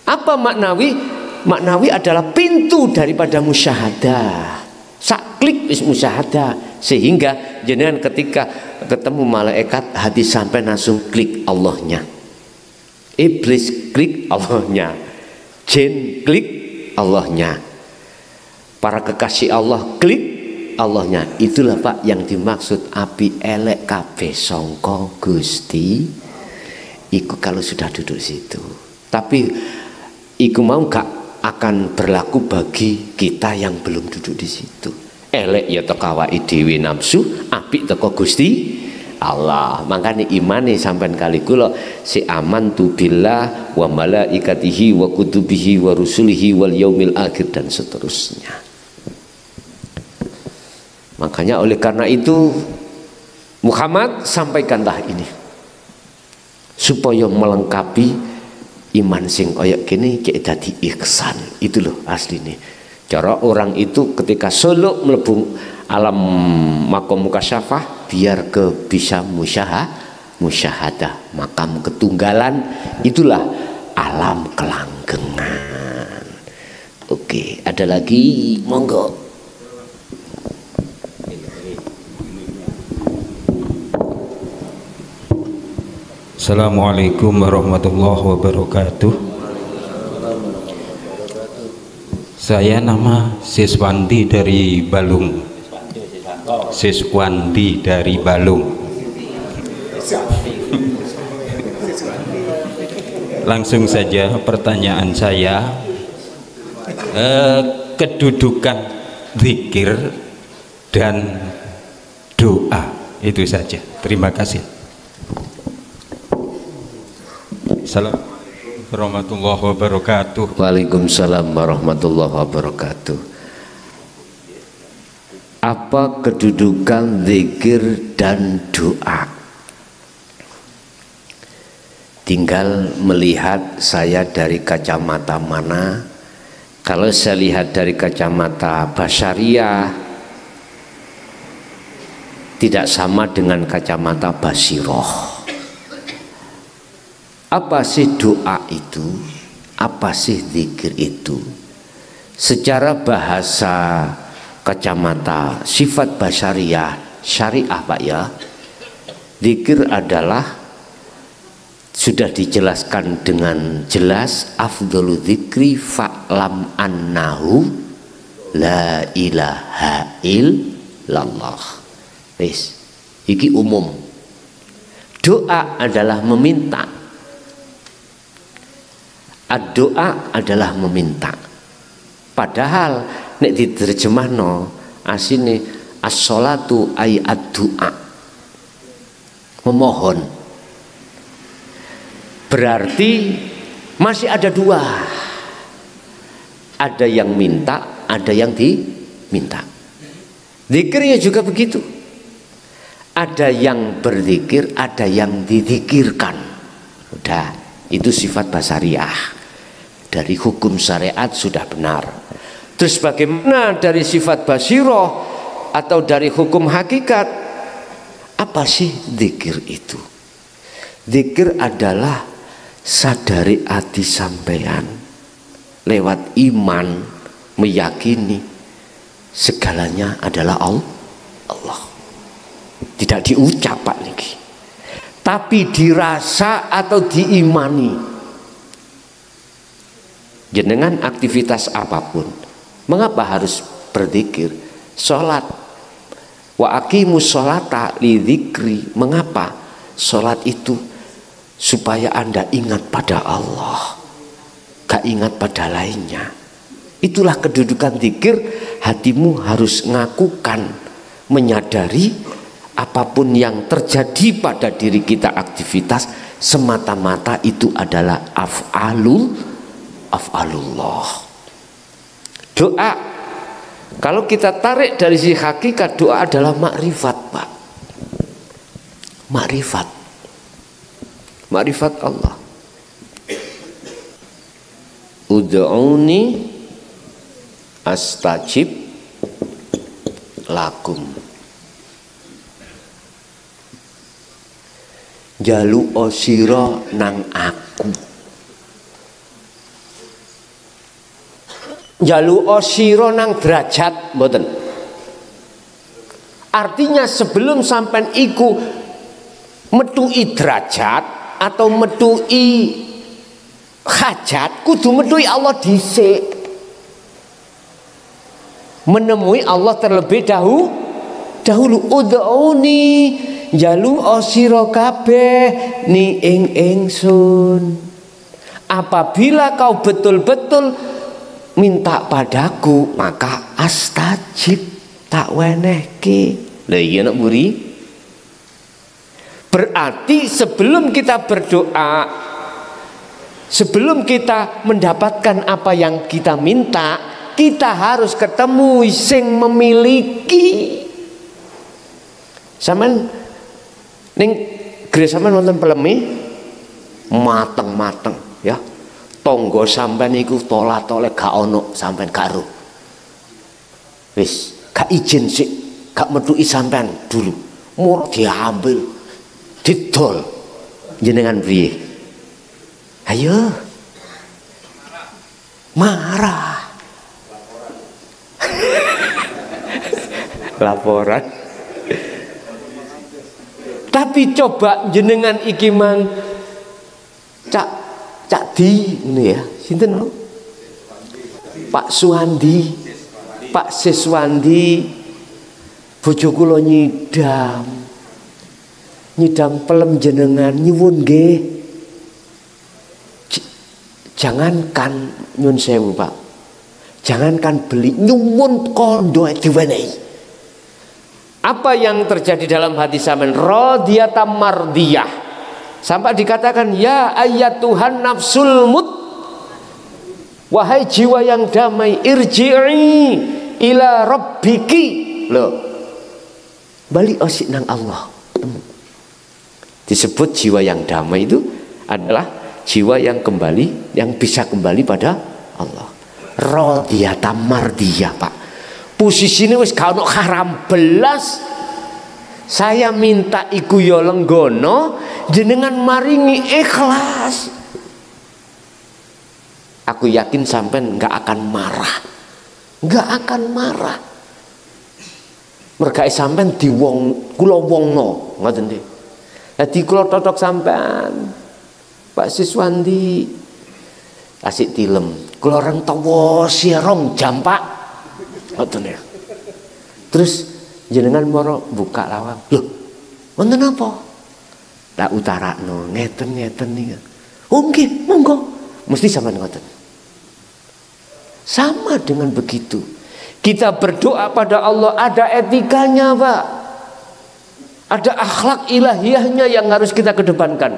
Apa maknawi? Maknawi adalah pintu daripada musyahadah. Saklik is musyahadah, sehingga jenengan ketika ketemu malaikat hati sampai langsung klik Allahnya. Iblis klik Allahnya, jin klik Allahnya, para kekasih Allah klik Allahnya. Itulah Pak yang dimaksud api elek kabeh sangka Gusti. Iku kalau sudah duduk situ. Tapi iku mau gak akan berlaku bagi kita yang belum duduk di situ. Elek ya teko awake dhewe nafsu, apik teko Gusti Allah. Makanya imane sampean kali kula si amantu billah wa malaikatihi wa kutubihi wa rusulihi wal yaumil akhir dan seterusnya. Makanya oleh karena itu Muhammad sampaikanlah ini supaya melengkapi iman sing kaya kene kayak dadi ihsan. Itu loh asli nih. Cara orang itu ketika suluk mlebu alam maqam mukasyafah biar ke bisa musyahadah, makam ketunggalan, itulah alam kelanggengan. Oke, ada lagi, monggo. Assalamualaikum warahmatullahi wabarakatuh. Saya nama Siswandi dari Balung. Siswandi dari Balung. Langsung saja pertanyaan saya, kedudukan zikir dan doa, itu saja. Terima kasih. Assalamualaikum warahmatullahi wabarakatuh. Waalaikumsalam warahmatullahi wabarakatuh. Apa kedudukan zikir dan doa? Tinggal melihat saya dari kacamata mana. Kalau saya lihat dari kacamata basyariah, tidak sama dengan kacamata basiroh. Apa sih doa itu? Apa sih zikir itu? Secara bahasa kacamata sifat basyariah syariah Pak ya, zikir adalah sudah dijelaskan dengan jelas, afdhalu dzikri fa'lam annahu la ilaha illallah. Wis, iki umum. Doa adalah meminta. Doa adalah meminta. Padahal nek diterjemahno asine as-sholatu ay ad-du'a, memohon. Berarti masih ada dua. Ada yang minta, ada yang diminta. Zikirnya juga begitu. Ada yang berzikir, ada yang dizikirkan. Udah, itu sifat basariah. Dari hukum syariat sudah benar. Terus bagaimana dari sifat basiroh atau dari hukum hakikat? Apa sih zikir itu? Zikir adalah sadari hati sampean lewat iman, meyakini segalanya adalah Allah. Tidak diucap Pak niki, tapi dirasa atau diimani. Jenengan aktivitas apapun, mengapa harus berzikir? Sholat, wa aqimus sholata li dzikri. Mengapa? Sholat itu supaya Anda ingat pada Allah, gak ingat pada lainnya. Itulah kedudukan zikir. Hatimu harus ngakukan, menyadari apapun yang terjadi pada diri kita aktivitas semata-mata itu adalah af'alullah. Doa Kalau kita tarik dari sisi hakikat, doa adalah makrifat, Pak. Makrifat. Makrifat Allah. Ud'uni astajib lakum. Jalu osiro nang aku. Jalu osiro nang derajat mboten. Artinya sebelum sampean iku metui derajat atau metui hajat, kudu metui Allah dhisik. Menemui Allah terlebih dahulu. Ud'uni jalu osiro kabeh ni ingsun. Apabila kau betul-betul minta padaku, maka astajib, tak wenehke. Lah iya nak buri. Berarti sebelum kita berdoa, sebelum kita mendapatkan apa yang kita minta, kita harus ketemu sing memiliki. Sampeyan ning gres sampeyan wonten peleme mateng-mateng ya. Tonggo sampean iku tola-tole gak ono, sampean gak ro. Wis, gak izin sik, gak metuki sampean dulu. Mur diambil, didol. Jenengan piye? Ayo. Marah. Laporan. Tapi coba jenengan iki mang Cak Di ini ya, sinten lho? Pak Suwandi, Pak Siswandi, bojo kula nyidam pelem jenengan nyuwun nggih. Jangankan nyun sewu Pak, jangankan beli, nyuwun kondo diwenehi. Apa yang terjadi dalam hati sampean? Radhiyatam mardiyah. Sampai dikatakan ya ayat Tuhan nafsul mut, wahai jiwa yang damai, irji'i ila rabbiki. Loh, balik osik nang Allah. Disebut jiwa yang damai itu adalah jiwa yang kembali, yang bisa kembali pada Allah. Radhiyatam mardiyah, Pak. Posisine wis gak ono haram belas. Saya minta iku ya lenggono, jenengan maringi ikhlas. Aku yakin sampean nggak akan marah, nggak akan marah. Mergai sampean di kula wongno, ngoten nggih. Dadi kula totok sampean, Pak Siswandi, asik tilem. Kula orang tawa sirong jam Pak, ngoten ya. Terus jenengan moro buka lawang. Loh, wonten apa? Tak utarakno ngeten nika. Oh nggih, monggo. Mesti sampean ngoten. Sama dengan begitu. Kita berdoa pada Allah ada etikanya, Pak. Ada akhlak ilahiyahnya yang harus kita kedepankan.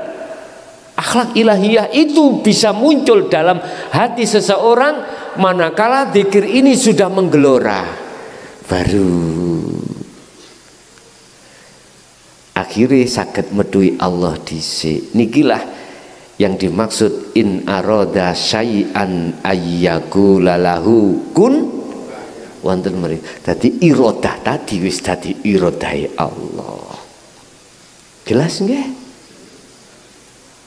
Akhlak ilahiyah itu bisa muncul dalam hati seseorang manakala zikir ini sudah menggelora. Baru akhirnya sakit medui Allah dhisik. Nikilah yang dimaksud in aroda syai'an ayyaku lalahu kun wonten mriki. Dadi iradah tadi wis dadi iradahe Allah. Jelas nggih?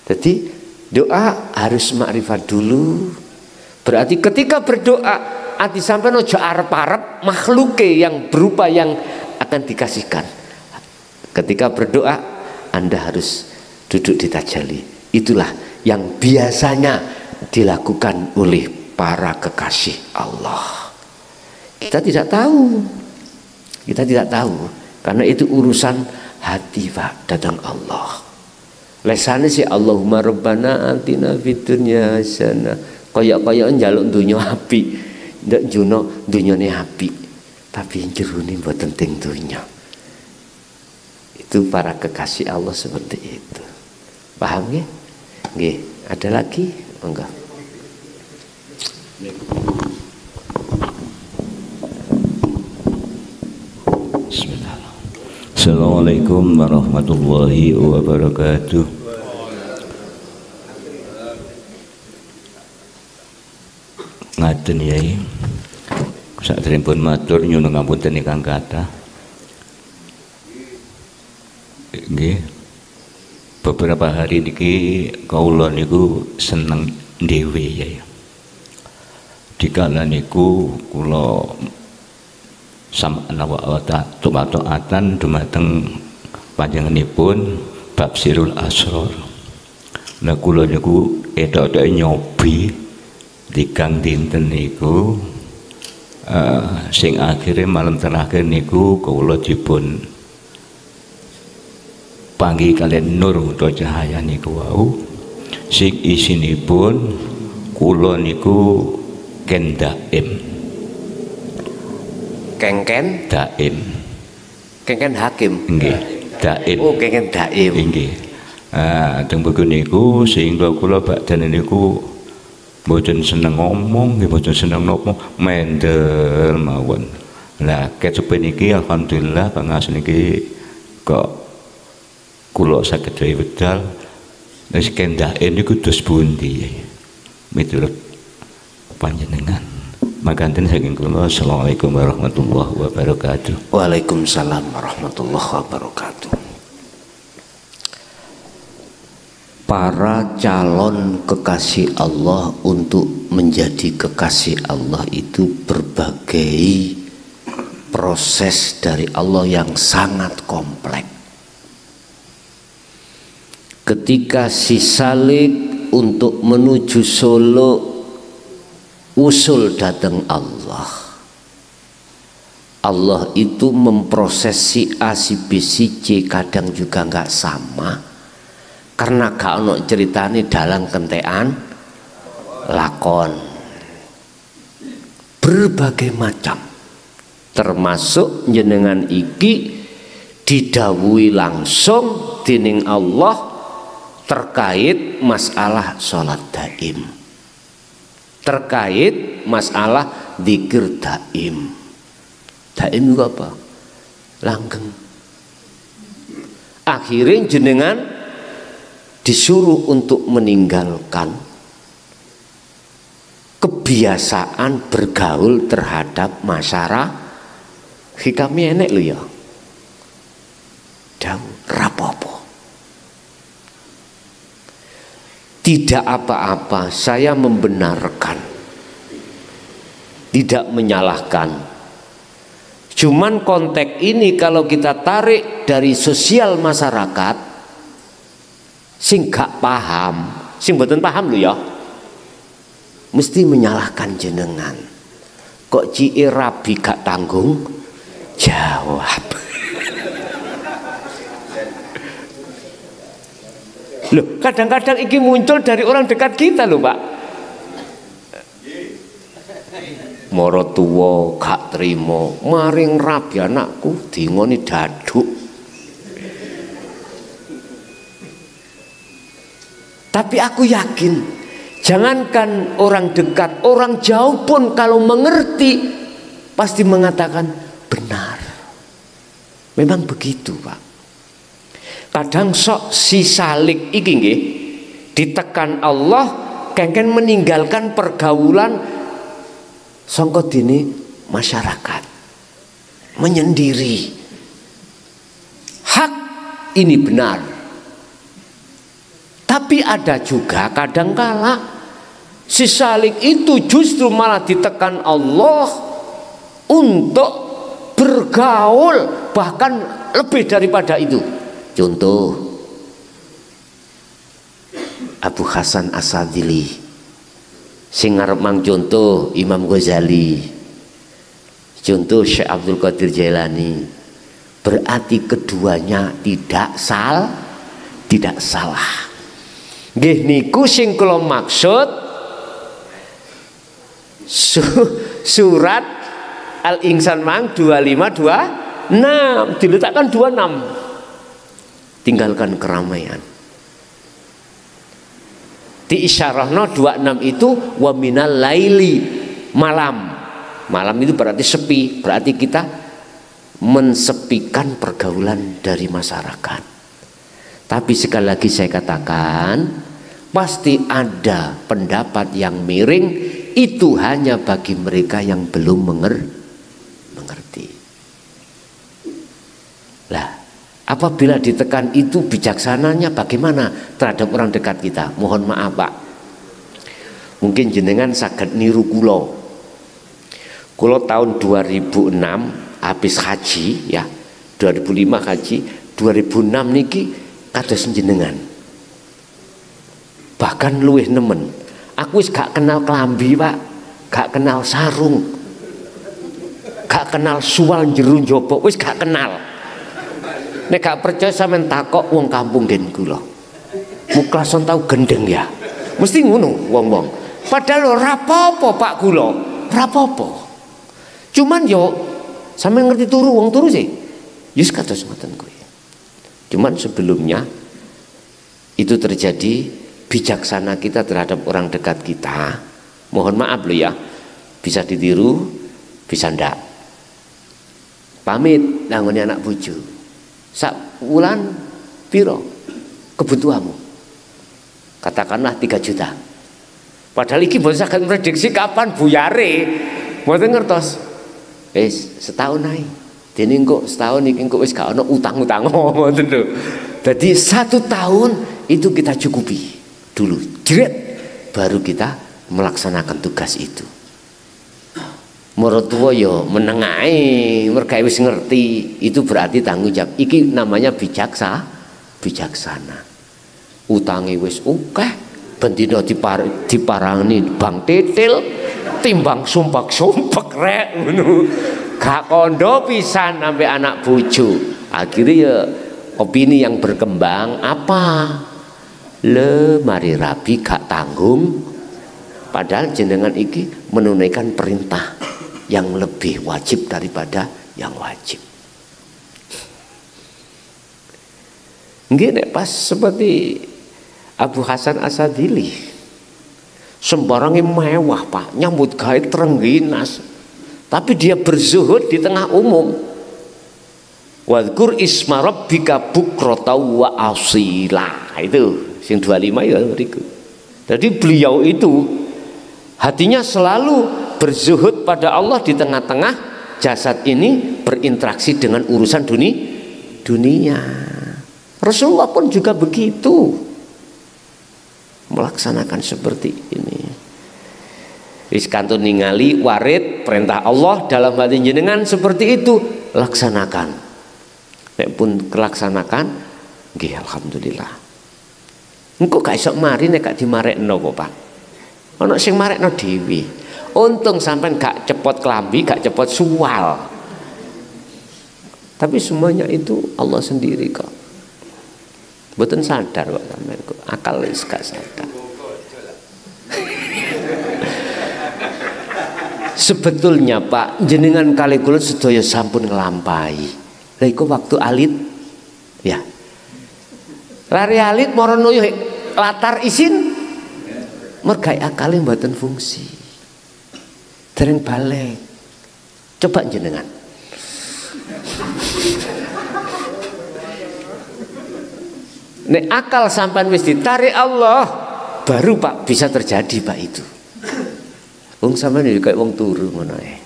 Jadi doa harus makrifat dulu. Berarti ketika berdoa hati sampean aja arep-arep makhluke yang berupa yang akan dikasihkan. Ketika berdoa Anda harus duduk di tajalli. Itulah yang biasanya dilakukan oleh para kekasih Allah. Kita tidak tahu. Kita tidak tahu karena itu urusan hati Pak datang Allah. Lesane si Allahumma rabbana atina fid dunya hasanah. Kaya-kaya njaluk donya apik. Ndak juno dunyane apik. Tapi jerone mboten teng donya. Itu para kekasih Allah seperti itu. Paham ya? Nggih, ada lagi? Enggak. Assalamualaikum warahmatullahi wabarakatuh. Ngaten yai, sakderengipun matur nyuwun ngapunten ingkang kathah. Nggih. Beberapa hari niki kawula niku seneng dhewe yai. Dikala niku kula samana wa taatan dumateng panjenenganipun bab Sirul Asrar. Nah kula niku etok-etok nyobi tigang dinten niku sing akhire malam terakhir niku kula dipun panggih kalian nur utawa cahaya niku wau sing isinipun kula niku ken daim. Kengken Daim. Kengken hakim. Nggih, daim. Oh, kengken daim. Nggih. Teng buku niku sehingga kula badane niku mboten seneng ngomong, nggih mboten seneng napa mendel mawon. Lah kecupe niki alhamdulillah pangasun niki kok kula saged dhewe wedal wis kendake niku dos pundi miturut panjenengan. Makanten saking kula. Assalamualaikum warahmatullahi wabarakatuh. Waalaikumsalam warahmatullahi wabarakatuh. Para calon kekasih Allah untuk menjadi kekasih Allah itu berbagai proses dari Allah yang sangat kompleks. Ketika si Salik untuk menuju Solo usul datang Allah, Allah itu memproses si A, si B, si C kadang juga nggak sama karena gak ono ceritane dalang kentekan lakon berbagai macam, termasuk jenengan iki didhawuhi langsung dening Allah terkait masalah sholat daim, terkait masalah zikir daim. Daim itu apa? Langgeng. Akhirnya jenengan disuruh untuk meninggalkan kebiasaan bergaul terhadap masyarakat. Kami enek lho ya. Dawuh rapopo. Tidak apa-apa, saya membenarkan, tidak menyalahkan. Cuman konteks ini kalau kita tarik dari sosial masyarakat, sing gak paham, sing mboten paham lho ya, mesti menyalahkan jenengan. Kok cike rabi gak tanggung jawab. Loh, kadang-kadang iki muncul dari orang dekat kita loh, Pak. Moro tuwa gak trimo, maring rabi anakku dingoni daduk. Tapi aku yakin, jangankan orang dekat, orang jauh pun kalau mengerti pasti mengatakan benar. Memang begitu, Pak. Kadang sok si Salik iki nggih ditekan Allah kengken meninggalkan pergaulan sangka dene masyarakat, menyendiri. Hak ini benar. Tapi ada juga kadangkala si Salik itu justru malah ditekan Allah untuk bergaul bahkan lebih daripada itu. Contoh Abu Hasan As-Sadili, sing ngarep mang contoh Imam Ghazali, contoh Syekh Abdul Qadir Jailani. Berarti keduanya tidak salah. Nggih niku sing kula maksud surat Al-Insan mang 2526 diletakkan 26. Tinggalkan keramaian. Diisyarahno 26 itu wa minal laili, malam. Malam itu berarti sepi, berarti kita mensepikan pergaulan dari masyarakat. Tapi sekali lagi saya katakan, pasti ada pendapat yang miring, itu hanya bagi mereka yang belum mengerti. Lah, apabila ditekan itu bijaksananya bagaimana terhadap orang dekat kita? Mohon maaf Pak, mungkin jenengan saged niru kula. Kula tahun 2006 habis haji ya, 2005 haji, 2006 niki kados jenengan. Bahkan luwih nemen. Aku wis gak kenal klambi Pak, gak kenal sarung, gak kenal suwal jero njaba, wis gak kenal. Nek gak percaya sampean takok wong kampung gen kula. Muklason tau gendeng ya. Mesti ngono wong-wong. Padahal ora apa-apa Pak kula, ora apa-apa. Cuman yo sampean ngerti turu wong turu sih. Yus kados ngoten kuwi. Cuman sebelumnya itu terjadi bijaksana kita terhadap orang dekat kita. Mohon maaf loh ya, bisa ditiru, bisa ndak. Pamit nangoni anak bojo. Sak wulan piro kebutuhanmu? Katakanlah 3 juta. Padahal iki mboten saged prediksi kapan buyare. Mboten ngertos. Wis setahun ae. Dene engko setahun iki engko wis gak ono utang-utang ngoten lho. Jadi 1 tahun itu kita cukupi dulu. Jret baru kita melaksanakan tugas itu. Mertua yo menengae, mereka wis ngerti, itu berarti tanggung jawab. Iki namanya bijaksana. Utangi wis akeh, bendina diparani bang titil, timbang sumpek-sumpek rek ngono. Gak kondo pisan sampai anak bojo. Akhirnya ya opini yang berkembang apa? Le mari rabi gak tanggung. Padahal jenengan iki menunaikan perintah yang lebih wajib daripada yang wajib. Nggih nek pas seperti Abu Hasan Asadili, sembarangnya mewah Pak, nyambut gawe terengginas, tapi dia berzuhud di tengah umum. Wadhkur isma rabbika bukrata wa asila, itu sing 25 ya beriku. Jadi beliau itu hatinya selalu berzuhud pada Allah di tengah-tengah jasad ini berinteraksi dengan urusan dunia. Rasulullah pun juga begitu, melaksanakan seperti ini. Wis kantun ningali warid perintah Allah dalam hati jenengan seperti itu, laksanakan. Nek pun kelaksanakan, nggih alhamdulillah. Engko gak iso mari nek gak dimarekno kok Pak. Ana sing marekno dhewe. Untung sampean gak cepot klambi, gak cepot suwal. Tapi semuanya itu Allah sendiri kok. Mboten sadar kok sampean kok. Akal wis gak sadar. Sebetulnya Pak, jenengan kali kula sedaya sampun nglampahi. Lha iku waktu alit ya. Lari alit morono latar isin mergai akale mboten fungsi. Dereng balik. Coba jenengan. Nek akal sampean wis ditarik Allah, baru Pak bisa terjadi Pak itu. Wong sampean iki kaya wong turu ngono ae.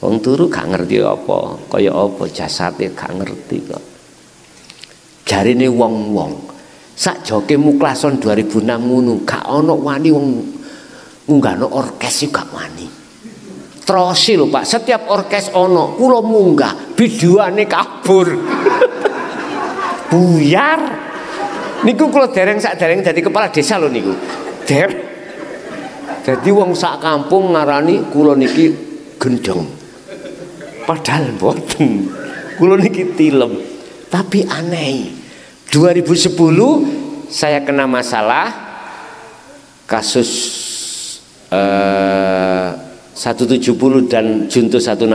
Wong turu gak ngerti apa, kaya apa jasate gak ngerti kok. Jarine wong-wong sak joke Muklason 2006 ngono, gak ana wani wong ngunggahno orkes iki gak wani. Trosi lho Pak, setiap orkes ono, kula munggah, biduane kabur. Buyar. Niku kula dereng dadi kepala desa lho niku. Jadi wong sak kampung ngarani kula niki gendeng. Padahal mboten. Kula niki tilem. Tapi aneh. 2010 saya kena masalah kasus 170 dan junto 160,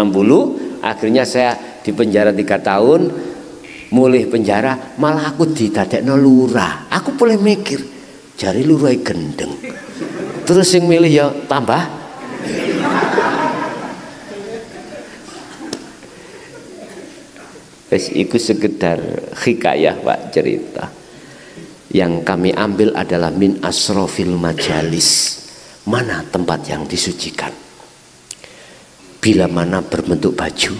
akhirnya saya dipenjara 3 tahun, mulih penjara, malah aku didadekno lurah. Aku boleh mikir, jari lurah gendeng. Terus yang milih ya tambah. Wes iku sekedar hikayah Pak, cerita. Yang kami ambil adalah min asrofil majalis. Mana tempat yang disucikan? Bila mana berbentuk baju,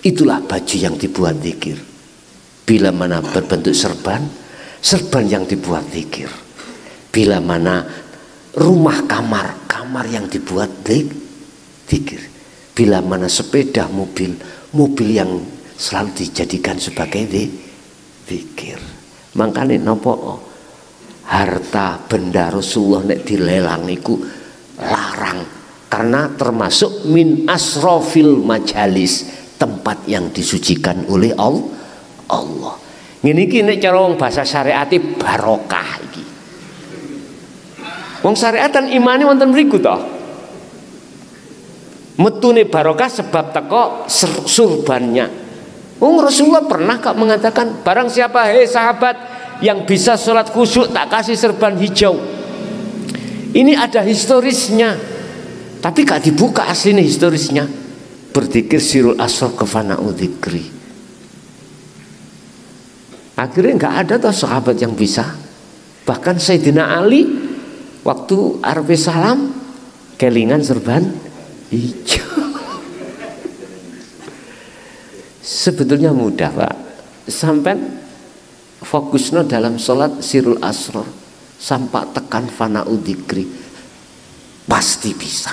itulah baju yang dibuat zikir. Bila mana berbentuk serban, serban yang dibuat zikir. Bila mana rumah kamar, kamar yang dibuat zikir. Bila mana sepeda, mobil, mobil yang selalu dijadikan sebagai zikir. Makanya nopo harta benda Rasulullah nek dilelang iku larang, karena termasuk min asrofil majalis, tempat yang disucikan oleh Allah. Ngene iki nek cara wong bahasa syariate barokah iki. Wong syariatan imani wonten mriku to. Metune barokah sebab teko surbannya. Rasulullah pernah kok mengatakan, barang siapa hei sahabat yang bisa sholat khusyuk tak kasih serban hijau. Ini ada historisnya, tapi gak dibuka aslinya historisnya. Berzikir sirul asr kefana'u dzikri. Akhirnya gak ada toh sahabat yang bisa. Bahkan Sayyidina Ali waktu arep salam kelingan serban hijau. Sebetulnya mudah Pak, sampai fokusnya dalam sholat sirul asror sampai tekan fana'u dzikri pasti bisa.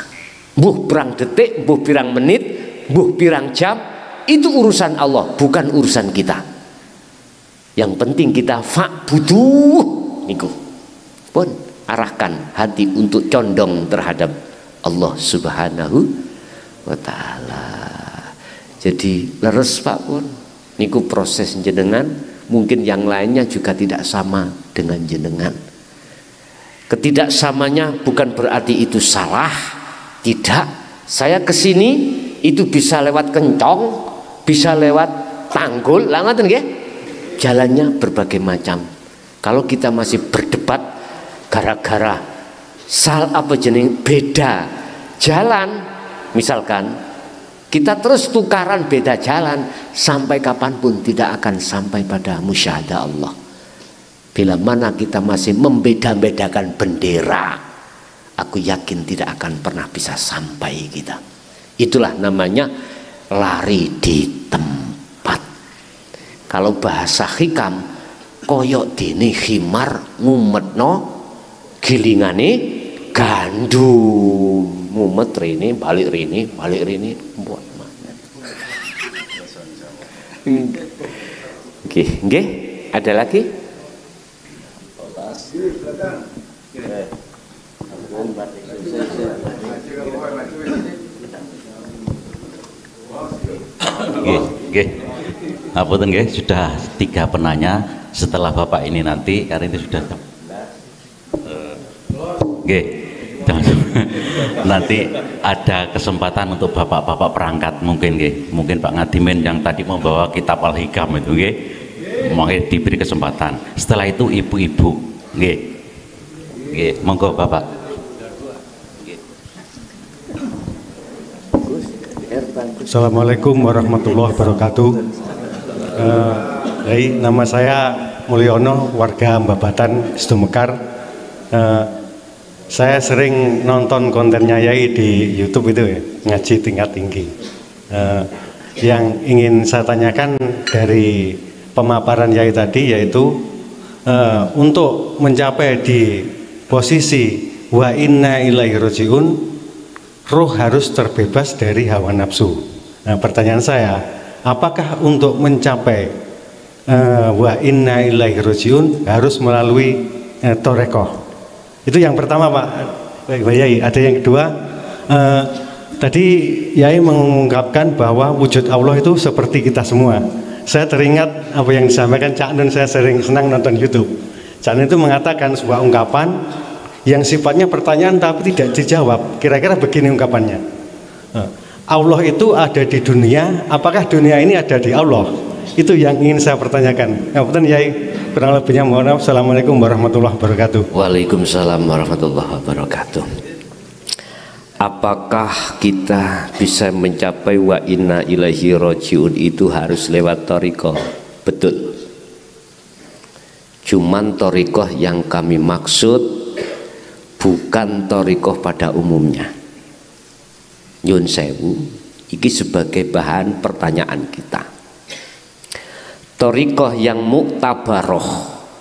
Mbuh pirang detik, mbuh pirang menit, mbuh pirang jam, itu urusan Allah, bukan urusan kita. Yang penting kita fa'buduh niku pun arahkan hati untuk condong terhadap Allah Subhanahu wa ta'ala. Jadi leres Pak pun niku proses jenengan, mungkin yang lainnya juga tidak sama dengan jenengan. Ketidaksamanya bukan berarti itu salah, tidak. Saya kesini itu bisa lewat Kencong, bisa lewat Tanggul, lah ngoten nggih. Jalannya berbagai macam. Kalau kita masih berdebat gara-gara beda jalan, misalkan kita terus tukaran beda jalan, sampai kapanpun tidak akan sampai pada musyahadah Allah. Bila mana kita masih membeda-bedakan bendera, aku yakin tidak akan pernah bisa sampai kita. Itulah namanya lari di tempat. Kalau bahasa hikam, koyok dene khimar ngumetno gilingane gandum. Mumet rini, balik rini, balik rini, buat mana? Oke, nggih, ada lagi? Nggih. Apunten nggih, sudah 3 penanya. Setelah Bapak ini nanti, karena itu sudah nggih. Nanti ada kesempatan untuk bapak-bapak perangkat mungkin nggih. Mungkin Pak Ngadimin yang tadi membawa kitab Al-Hikam itu nggih. Monggo diberi kesempatan. Setelah itu ibu-ibu nggih. Nggih, monggo Bapak. Assalamualaikum warahmatullahi wabarakatuh. Nama saya Mulyono, warga Mbabatan, Sidomekar. Saya sering nonton kontennya Yai di YouTube itu ya, ngaji tingkat tinggi. Yang ingin saya tanyakan dari pemaparan Yai tadi yaitu untuk mencapai di posisi wa inna ilaihi rajiun, ruh harus terbebas dari hawa nafsu. Nah, pertanyaan saya, apakah untuk mencapai wa inna ilaihi rajiun harus melalui torekoh? Itu yang pertama Pak Yai. Ada yang kedua, tadi Yai mengungkapkan bahwa wujud Allah itu seperti kita semua. Saya teringat apa yang disampaikan Cak Nun, saya sering senang nonton YouTube. Cak Nun itu mengatakan sebuah ungkapan yang sifatnya pertanyaan tapi tidak dijawab. Kira-kira begini ungkapannya, Allah itu ada di dunia, apakah dunia ini ada di Allah? Itu yang ingin saya pertanyakan. Ngapunten Yai, kurang lebihnya mohon maaf. Assalamualaikum warahmatullahi wabarakatuh. Waalaikumsalam warahmatullahi wabarakatuh. Apakah kita bisa mencapai wa inna ilaihi rajiun itu harus lewat thariqah? Betul. Cuman thariqah yang kami maksud bukan thariqah pada umumnya. Nyun sewu, iki sebagai bahan pertanyaan kita. Thariqah yang muktabaroh,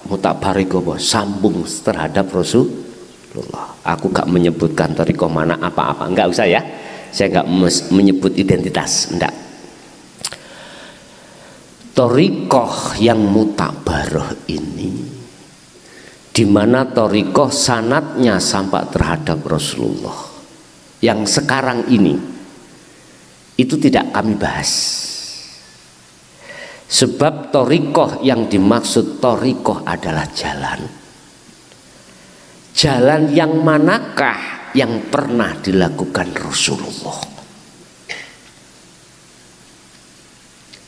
muktabaroh sambung terhadap Rasulullah. Aku gak menyebutkan thariqah mana apa-apa, enggak usah ya. Saya gak menyebut identitas, enggak. Thariqah yang mutabaroh ini, di mana thariqah sanadnya sampai terhadap Rasulullah, yang sekarang ini itu tidak kami bahas. Sebab thariqah yang dimaksud thariqah adalah jalan. Jalan yang manakah yang pernah dilakukan Rasulullah?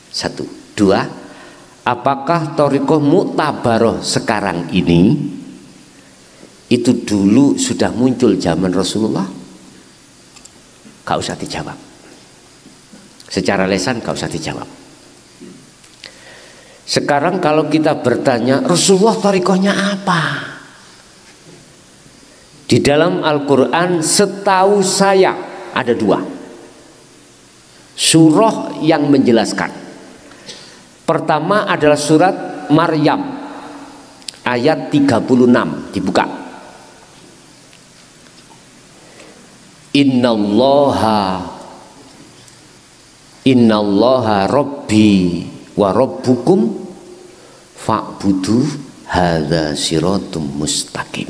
Satu. Dua, apakah thariqah muktabaroh sekarang ini itu dulu sudah muncul zaman Rasulullah? Gak usah dijawab. Secara lesan gak usah dijawab. Sekarang kalau kita bertanya, Rasulullah thariqahnya apa? Di dalam Al-Quran setahu saya ada dua surah yang menjelaskan. Pertama adalah surat Maryam ayat 36, dibuka. Innallaha rabbi wa rabbukum fa'budu hadza siratum mustaqim.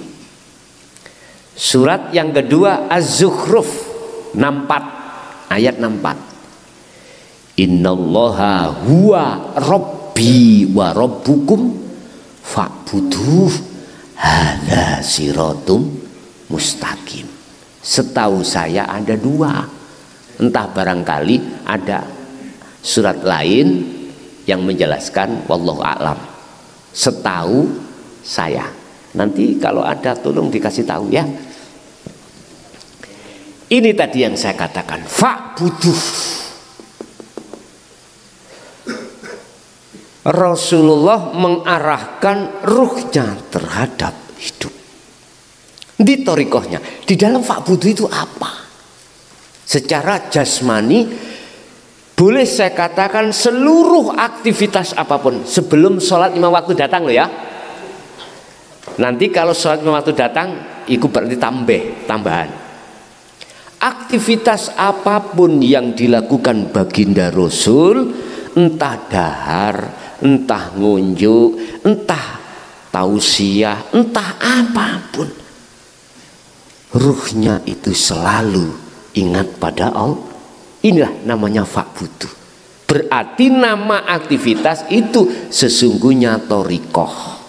Surat yang kedua Az-Zukhruf 64 ayat 64. Innallaha huwa rabbi wa rabbukum fa'buduh hadza siratum mustaqim. Setahu saya ada dua. Entah barangkali ada surat lain yang menjelaskan, wallahu a'lam. Setahu saya. Nanti kalau ada tolong dikasih tahu ya. Ini tadi yang saya katakan, fa'buduh. Rasulullah mengarahkan ruhnya terhadap hidup. Di thariqahnya, di dalam fa'buduh itu apa? Secara jasmani boleh saya katakan seluruh aktivitas apapun sebelum sholat 5 waktu datang loh ya. Nanti kalau sholat 5 waktu datang, itu berarti tambahan. Aktivitas apapun yang dilakukan baginda Rasul, entah dahar, entah ngunjuk, entah tausiah, entah apapun, ruhnya itu selalu ingat pada Allah. Inilah namanya fa'budu. Berarti nama aktivitas itu sesungguhnya thariqah.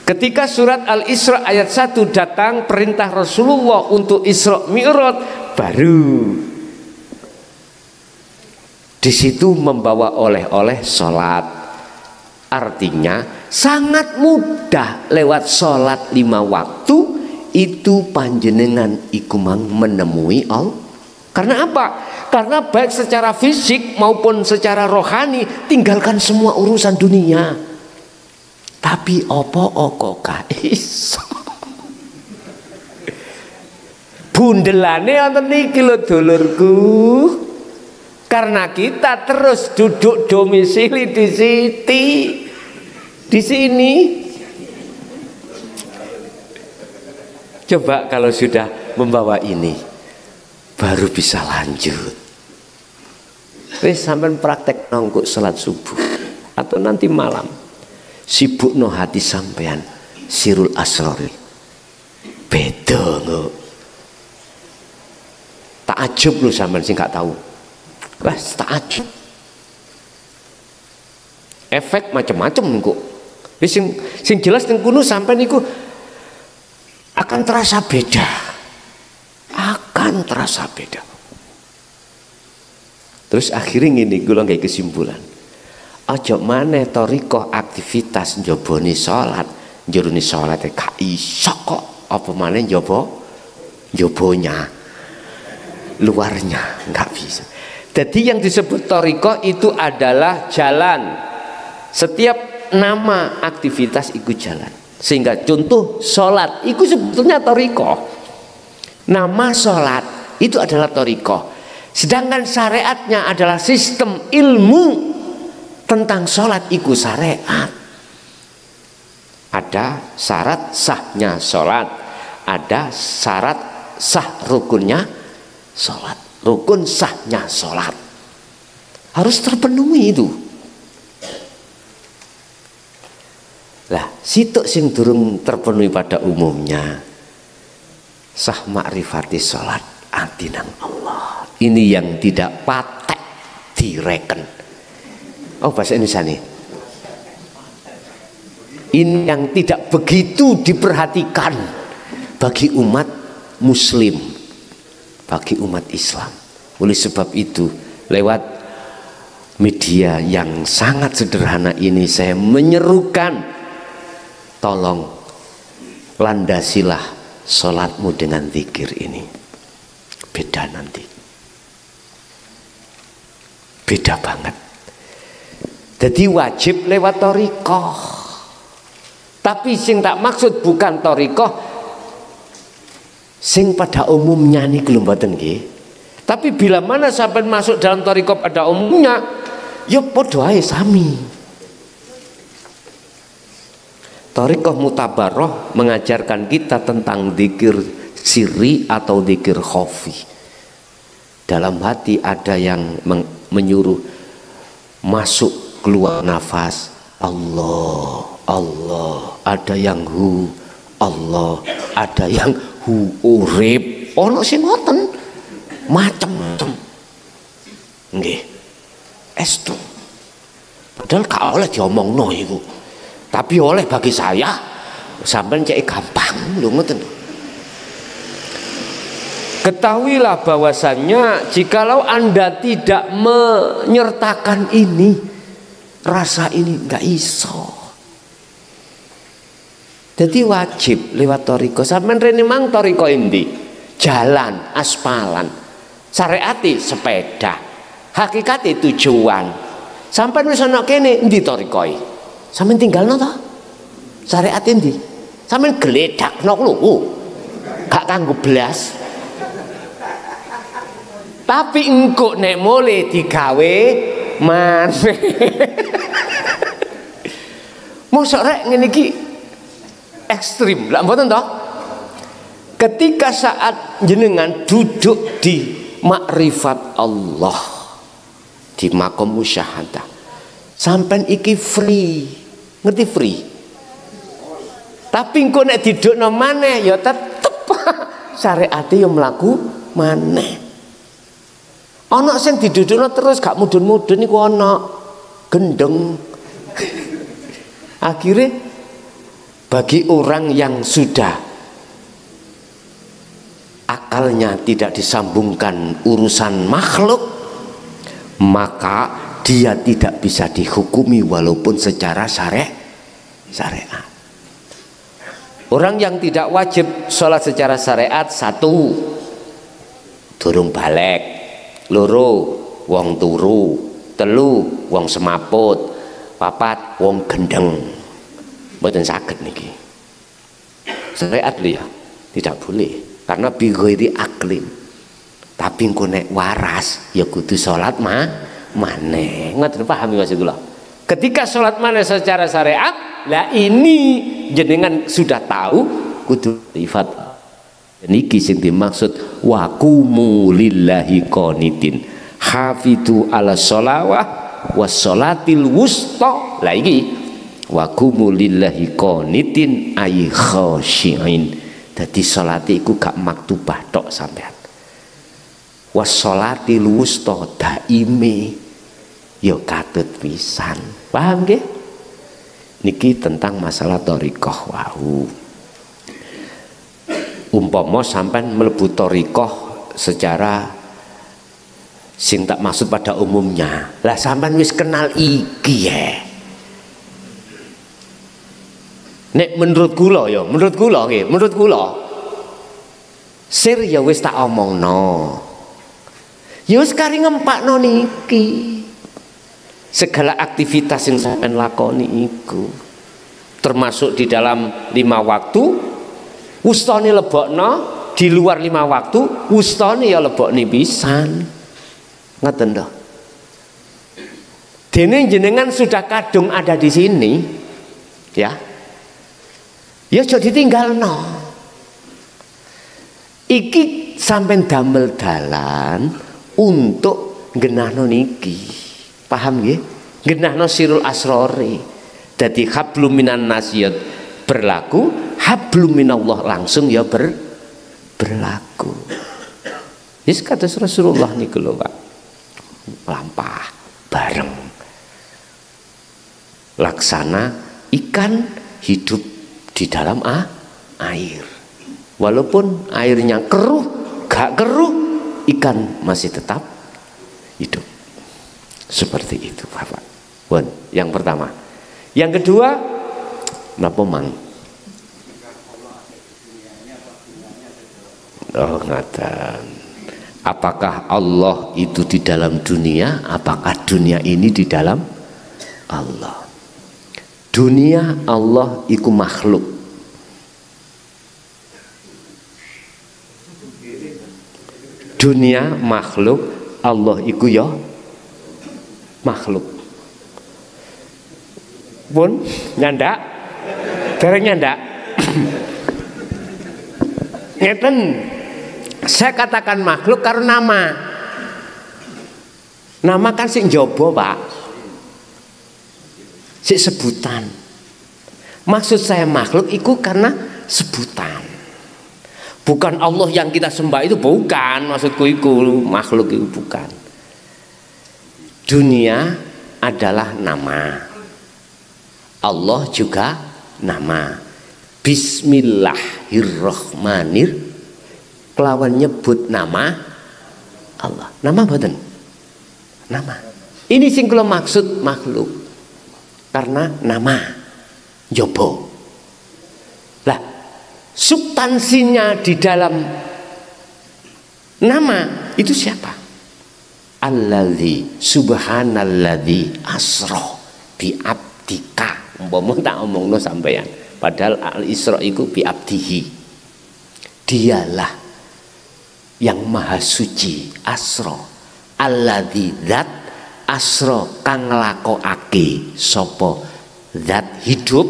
Ketika surat Al-Isra ayat 1 datang perintah Rasulullah untuk Isra Mi'raj, baru di situ membawa oleh-oleh sholat. Artinya sangat mudah lewat sholat 5 waktu itu panjenengan ikumang menemui Allah. Karena apa? Karena baik secara fisik maupun secara rohani, tinggalkan semua urusan dunia. Tapi opo gak iso. Bundelane wonten niki lho dulurku. Karena kita terus duduk domisili di sini. Coba kalau sudah membawa ini, baru bisa lanjut. Wis sampean praktek nongkuk salat subuh atau nanti malam. Sibuk no hati sampean sirul asrori beda lo. Takjub lo sampean sing gak tahu. Wah takjub. Efek macam-macam kok. Sing jelas teng kuno sampean niku akan terasa beda. Akan terasa beda. Terus akhirnya ini kula nggih kesimpulan. Aja maneh thariqah aktivitas njoboni salat, njuruni salat gak iso kok, apa maneh njaba jobonya, luarnya nggak bisa. Jadi yang disebut thariqah itu adalah jalan. Setiap nama aktivitas ikut jalan. Sehingga contoh sholat itu sebetulnya thariqah. Nama sholat itu adalah thariqah. Sedangkan syariatnya adalah sistem ilmu tentang sholat itu syariat. Ada syarat sahnya sholat, ada syarat sah rukunnya sholat. Rukun sahnya sholat harus terpenuhi itu. Lah, situ sing durung terpenuhi pada umumnya sah makrifati sholat antinang Allah. Ini yang tidak patek direken. Oh, bahasa Indonesia nih. Ini yang tidak begitu diperhatikan bagi umat muslim, bagi umat Islam. Oleh sebab itu, lewat media yang sangat sederhana ini saya menyerukan, tolong landasilah sholatmu dengan zikir ini. Beda nanti, beda banget. Jadi wajib lewat thariqah. Tapi sing tak maksud bukan thariqah sing pada umumnya nih belum mboten nggih. Tapi bila mana sampai masuk dalam thariqah pada umumnya, ya padha ae sami. Thariqah mutabaroh mengajarkan kita tentang zikir sirri atau zikir khafi. Dalam hati ada yang menyuruh masuk keluar nafas Allah, Allah, ada yang hu Allah, ada yang hu urip. Ono sing ngoten macam-macam. Nggih. Estu. Padahal gak oleh diomongno iku. Tapi oleh bagi saya sampean cek gampang lho ngoten. Ketahuilah bahwasannya jikalau Anda tidak menyertakan ini, rasa ini nggak iso. Jadi wajib lewat thariqah. Sampeyan rene mang thariqah endi? Jalan, aspalan. Syariati sepeda. Hakikate tujuan. Sampeyan wis ana kene endi thariqah? Sampeyan tinggalno to? Syariat endi? Sampeyan gledakno lho. Gak kanggo blas. Tapi engko nek mule digawe maneh. Mosok rek ngene iki ekstrim, lha mboten toh? Ketika saat jenengan duduk di makrifat Allah, di makom musyahadah, sampean iki free, ngerti free? Tapi engko nek didukno maneh ya tetep syariate ya mlaku maneh. Ana sing didudukno terus gak mudun-mudun iku ana gendeng. Akhirnya bagi orang yang sudah akalnya tidak disambungkan urusan makhluk, maka dia tidak bisa dihukumi walaupun secara syariat. Orang yang tidak wajib sholat secara syariat, satu, durung balik, loro, wong turu, telu, wong semaput, papat, wong gendeng. Mboten saged niki. Syariat lho ya, tidak boleh karena bi ghairi aklin. Tapi engko nek waras ya kudu salat maneh. Ngoten paham maksud kula. Ketika salat maneh secara syariat, lah ini jenengan sudah tahu kudu sifat. Niki sing dimaksud wa qumu lillahi qanitin. Hafidu ala sholawah was sholatil wusta. Lah iki wa qumu lillahi qanitin ay khashi'in. Dadi salate iku gak maktubah tok sampean. Was sholatil wusta daime ya katut pisan. Paham nggih? Niki tentang masalah thariqah wau. Umpama sampean mlebu thariqah secara sing tak maksud pada umumnya. Lah sampean wis kenal iki ya. Nek menurut kula ya, menurut kula Sir ya wis tak omongno. Ya wis kari ngempakno niki. Segala aktivitas yang sampean lakoni iku termasuk di dalam 5 waktu, wustane lebokno, di luar 5 waktu, wustane ya lebokne pisan. Ngoten toh. Dene jenengan sudah kadung ada di sini, ya. Ya aja ditinggalno. Iki sampean damel dalan untuk genahno niki. Paham nggih? Genahno sirul asrori. Dadi hablum minan nasiyat berlaku, hablum minallah langsung ya berlaku. Wis kados Rasulullah niku lho, Pak. Lampah bareng. Laksana ikan hidup di dalam air. Walaupun airnya keruh, gak keruh, ikan masih tetap hidup. Seperti itu, Bapak. Yang pertama. Yang kedua, napa mang? Oh, ngaten. Apakah Allah itu di dalam dunia? Apakah dunia ini di dalam Allah? Dunia Allah iku makhluk. Dunia makhluk, Allah iku ya makhluk. Pun nyandak, dereng nyandak. Ngeten, saya katakan makhluk karena nama. Nama kan sing njaba, Pak. Sik sebutan. Maksud saya makhluk itu karena sebutan. Bukan Allah yang kita sembah itu, bukan. Maksudku itu makhluk itu bukan. Dunia adalah nama. Allah juga nama. Bismillahirrahmanirrahim. Kelawan nyebut nama Allah. Nama mboten? Nama. Ini sing kula maksud makhluk. Karena nama jobo. Lah, substansinya di dalam nama itu siapa? Alladzi subhanalladzi asra bi abdika. Umpama tak omongno sampeyan. Padahal al-Isra itu bi abdihi. Dialah yang maha suci, asra. Alladzi zat asra kang nglakokake sapa zat hidup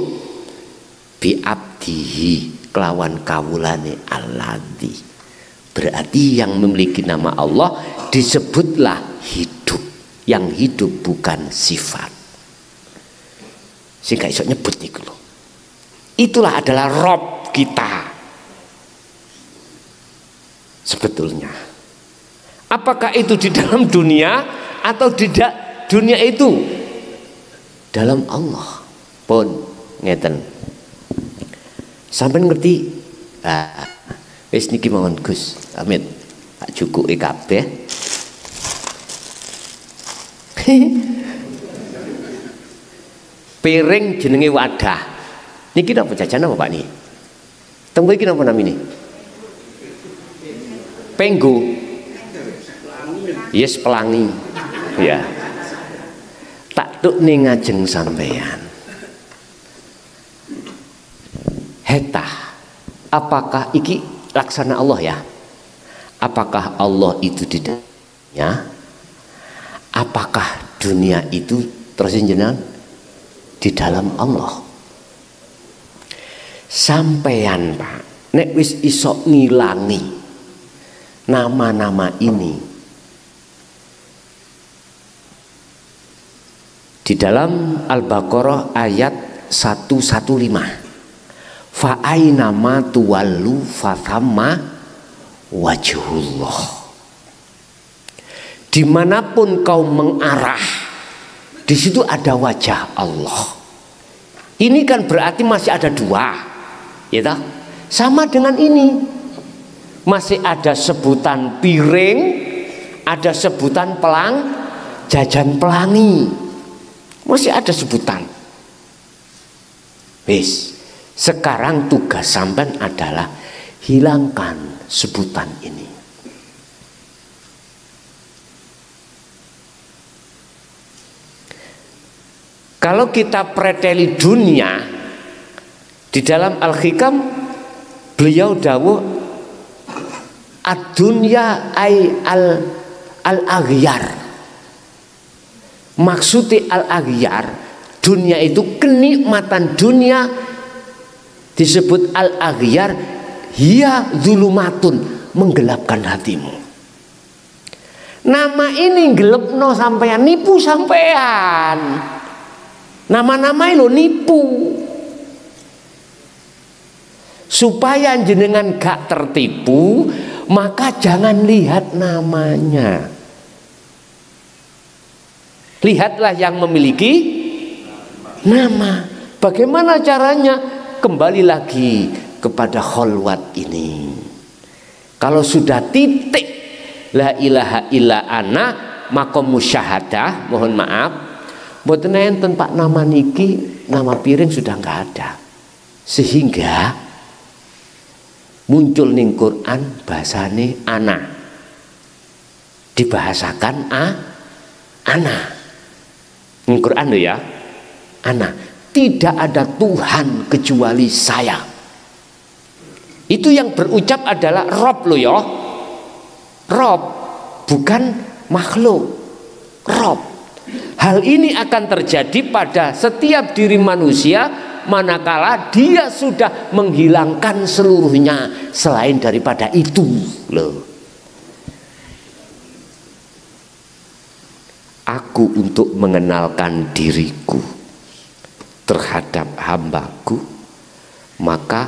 bi abdihi kelawan kawulane alladzi. Berarti yang memiliki nama Allah disebutlah hidup. Yang hidup bukan sifat. Sing gak iso nyebut niku lho. Itulah adalah Rob kita. Sebetulnya. Apakah itu di dalam dunia atau tidak dunia itu dalam Allah pun ngeten. Sampai ngerti? Wis niki mawon Gus. Amin. Tak cukuke kabeh. Piring jenenge wadah. Niki napa jajan apa Pak niki? Teng iki napa namine? Penggo. Yes, pelangi. Ya. Tak tuk ning ngajeng sampeyan. Hetah. Apakah iki laksana Allah ya? Apakah Allah itu di dalamnya? Apakah dunia itu terus jenengan di dalam Allah? Sampeyan Pak, nek wis iso ngilangi nama-nama ini di dalam Al-Baqarah ayat 115. Fa aina ma tuwallu fa thamma wajhullah. Dimanapun kau mengarah, di situ ada wajah Allah. Ini kan berarti masih ada dua, ya toh? Sama dengan ini, masih ada sebutan piring, ada sebutan jajan pelangi, masih ada sebutan. Wis, sekarang tugas sampean adalah hilangkan sebutan ini. Kalau kita preteli dunia, di dalam Al-Hikam beliau dawuh ad-dunya ay al-aghyar. Maksudnya al-aghyar, dunia itu kenikmatan dunia disebut al-aghyar, hiya zulumatun, menggelapkan hatimu. Nama ini gelepno sampean, nipu sampean. Nama-nama lo nipu. Supaya jenengan gak tertipu, maka jangan lihat namanya. Lihatlah yang memiliki nama. Bagaimana caranya? Kembali lagi kepada kholwat ini. Kalau sudah titik la ilaha illa ana makom musyahadah, mohon maaf, mboten enten Pak nama niki, nama piring sudah nggak ada. Sehingga muncul ning Quran bahasane ana. Dibahasakan ana. Ning Quran lho ya. Ana. Tidak ada Tuhan kecuali saya. Itu yang berucap adalah Rob lho ya. Rob, bukan makhluk. Rob. Hal ini akan terjadi pada setiap diri manusia manakala dia sudah menghilangkan seluruhnya selain daripada itu loh. Aku untuk mengenalkan diriku terhadap hambaku, maka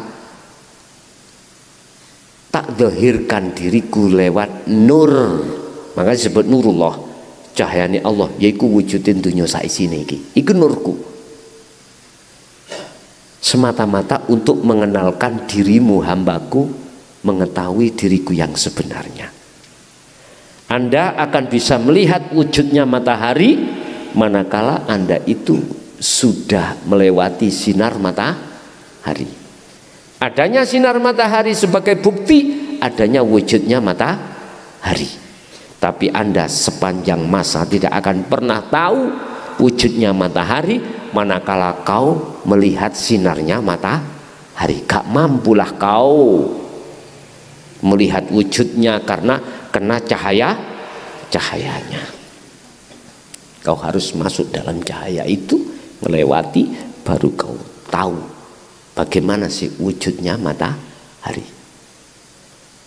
tak zahirkan diriku lewat nur, maka disebut nurullah, cahayane Allah, yaiku wujudin dunia saisine iki. Iku nurku. Semata-mata untuk mengenalkan dirimu hambaku, mengetahui diriku yang sebenarnya. Anda akan bisa melihat wujudnya matahari manakala Anda itu sudah melewati sinar matahari. Adanya sinar matahari sebagai bukti adanya wujudnya matahari. Tapi Anda sepanjang masa tidak akan pernah tahu wujudnya matahari manakala kau melihat sinarnya matahari. Gak mampulah kau melihat wujudnya karena kena cahayanya. Kau harus masuk dalam cahaya itu, melewati, baru kau tahu bagaimana sih wujudnya matahari.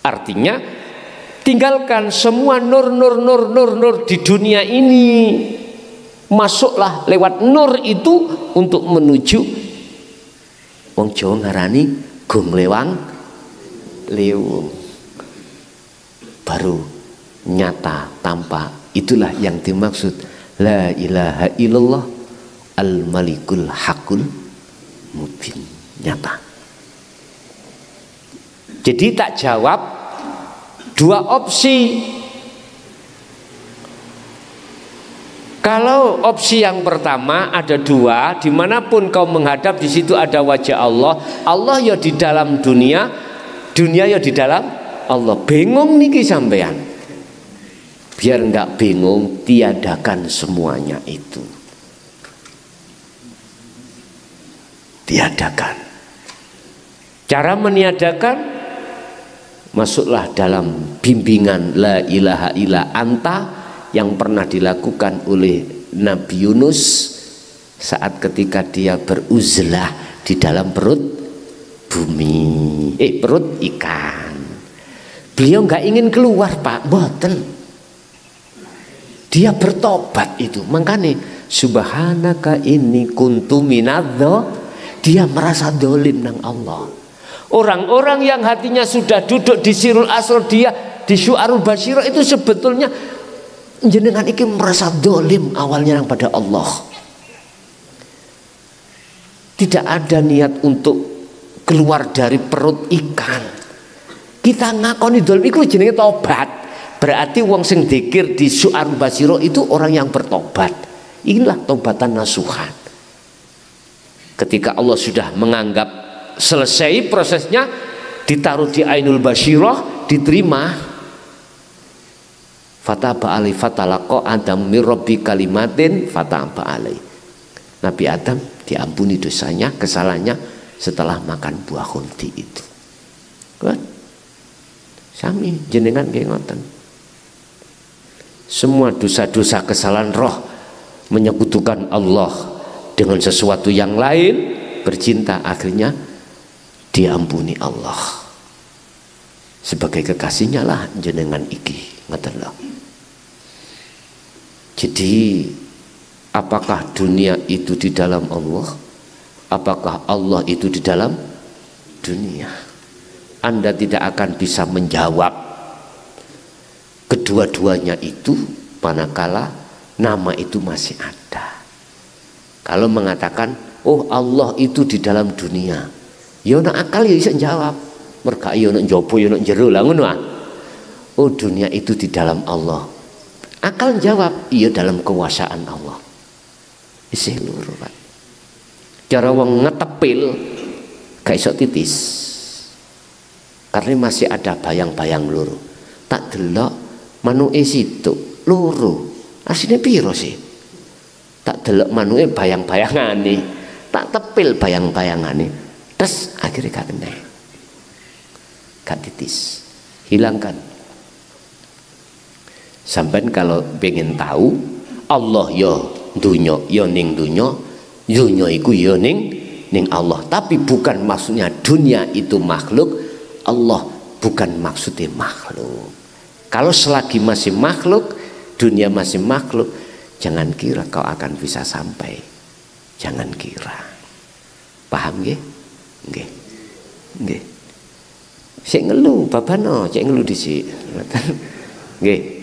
Artinya tinggalkan semua nur di dunia ini, masuklah lewat nur itu untuk menuju wong Jawa ngarani gong lewang liwung. Baru nyata tampak. Itulah yang dimaksud la ilaha illallah al malikul hakul mubin, nyata. Jadi tak jawab dua opsi. Kalau opsi yang pertama ada dua, dimanapun kau menghadap di situ ada wajah Allah. Allah ya di dalam dunia, dunia ya di dalam Allah. Bingung niki sampean. Biar enggak bingung, tiadakan semuanya itu. Tiadakan. Cara meniadakan, masuklah dalam bimbingan la ilaha illa anta yang pernah dilakukan oleh Nabi Yunus saat ketika dia beruzlah di dalam perut bumi, perut ikan. Beliau nggak ingin keluar Pak, boten. Dia bertobat itu, makanya subhanaka inni kuntu minadz. Dia merasa dolim nang Allah. Orang-orang yang hatinya sudah duduk di sirul asr, dia di syu'arul basyirah itu sebetulnya jenengan iki merasa dolim awalnya nang pada Allah. Tidak ada niat untuk keluar dari perut ikan. Kita ngakoni dolim iku jenenge tobat. Berarti wong sing dzikir di syu'arul basyirah itu orang yang bertobat. Inilah tobatan nasuhan. Ketika Allah sudah menganggap selesai prosesnya, ditaruh di ainul basyirah, diterima, fataba alaihi fatalaqa Adam min rabbi kalimatin fataba alaihi. Nabi Adam diampuni dosanya, kesalahannya setelah makan buah khuldi itu. Kan? Sami jenengan nggih ngoten. Semua dosa-dosa kesalahan roh menyekutukan Allah dengan sesuatu yang lain, bercinta, akhirnya diampuni Allah. Sebagai kekasihnya lah jenengan iki ngoten lho. Jadi apakah dunia itu di dalam Allah? Apakah Allah itu di dalam dunia? Anda tidak akan bisa menjawab kedua-duanya itu manakala nama itu masih ada. Kalau mengatakan, oh Allah itu di dalam dunia, ya nak akal ya bisa jawab. Mereka ya nak jopo ya nak jero lah ngono. Oh dunia itu di dalam Allah. Akal jawab, iya dalam kekuasaan Allah. Isih loro, Pak. Cara wong ngetepil gak iso titis. Karena masih ada bayang-bayang loro. Tak delok manuke situ loro. Asline piro sih? Tak delok manuke bayang-bayangane, tak tepil bayang-bayangane. Terus akhirnya gak kena. Gak titis. Hilangkan. Sampai kalau pengen tahu Allah ya dunya ya ning dunya, dunya iku ya ning Allah. Tapi bukan maksudnya dunia itu makhluk, Allah bukan maksudnya makhluk. Kalau selagi masih makhluk, dunia masih makhluk, jangan kira kau akan bisa sampai. Jangan kira. Paham nggih? Nggih. Nggih. Sik ngelu babano, cek ngelu dhisik. Nggih.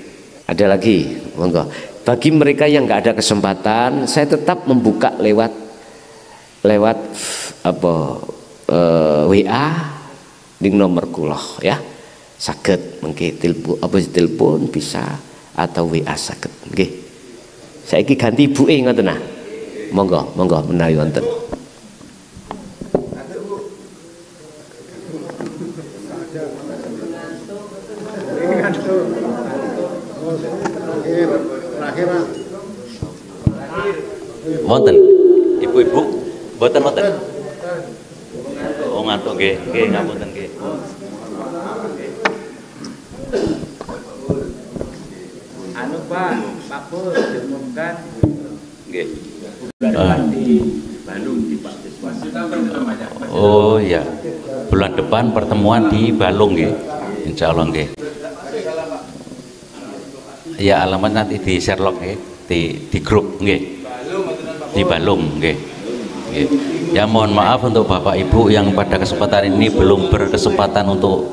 Ada lagi, monggo. Bagi mereka yang nggak ada kesempatan, saya tetap membuka lewat WA di nomor kula ya. Saged mengki telepon bisa atau WA saged nggih. Saiki ganti ibuke ngoten nah. Monggo menawi wonten. Wonten ibu-ibu mboten wonten. Oh ngantuk nggih, ngapunten nggih. Anu Pak Pur diumumkan nggih. di Bandung di Pak Siswa. Oh iya. Bulan depan pertemuan di Balung nggih. Insyaallah nggih. Ya alamat nanti di Sherlock nggih, di grup nggih. Di Balung nggih. Nggih. Ya mohon maaf untuk Bapak Ibu yang pada kesempatan ini belum berkesempatan untuk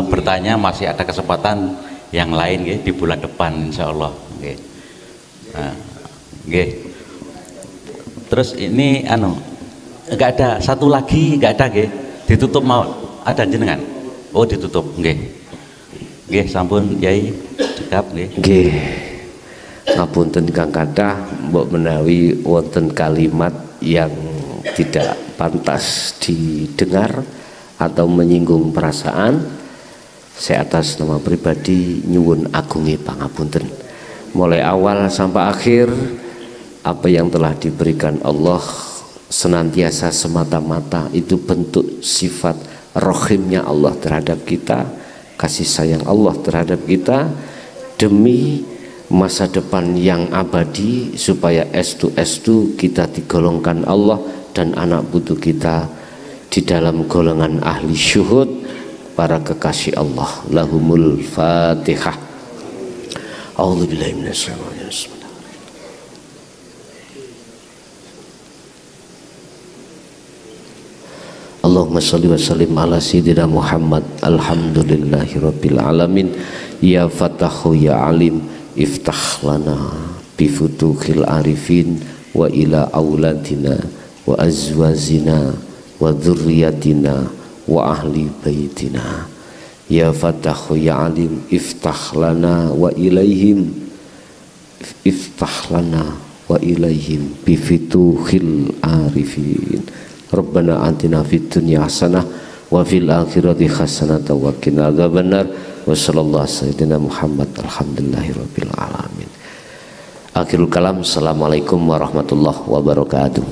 bertanya, masih ada kesempatan yang lain nggih di bulan depan insyaallah nggih. Nah, nggih. Terus ini enggak ada satu lagi, enggak ada nggih. Ditutup mau ada jenengan. Oh ditutup nggih. Nggih sampun Yai cekap nggih. Nggih. Ngapunten Kang Kadah, mbok menawi wonten kalimat yang tidak pantas didengar atau menyinggung perasaan, saya atas nama pribadi nyuwun agungi pangapunten. Mulai awal sampai akhir apa yang telah diberikan Allah senantiasa semata-mata itu bentuk sifat rohimnya Allah terhadap kita, kasih sayang Allah terhadap kita demi masa depan yang abadi, supaya estu kita digolongkan Allah dan anak putu kita di dalam golongan ahli syuhud, para kekasih Allah. Lahumul Fatihah. A'udzubillahi minasyaitonir rajim. Allahumma shalli wa sallim ala sayyidina Muhammad. Alhamdulillahi rabbil alamin. Ya Fatahu ya Alim, iftah lana bifutuhil arifin wa ila auladina wa azwazina wa dzurriyyatina wa ahli baitina. Ya Fatahu ya Alim, iftah lana wa ilaihim, iftah lana wa ilaihim bifutuhil arifin. Rabbana atina fid dunya hasanah wa fil akhirati hasanah wa qina adzabannar. Wassallallahu sayyidina Muhammad. Alhamdulillahirabbil alamin. Akhirul kalam. Assalamualaikum warahmatullahi wabarakatuh.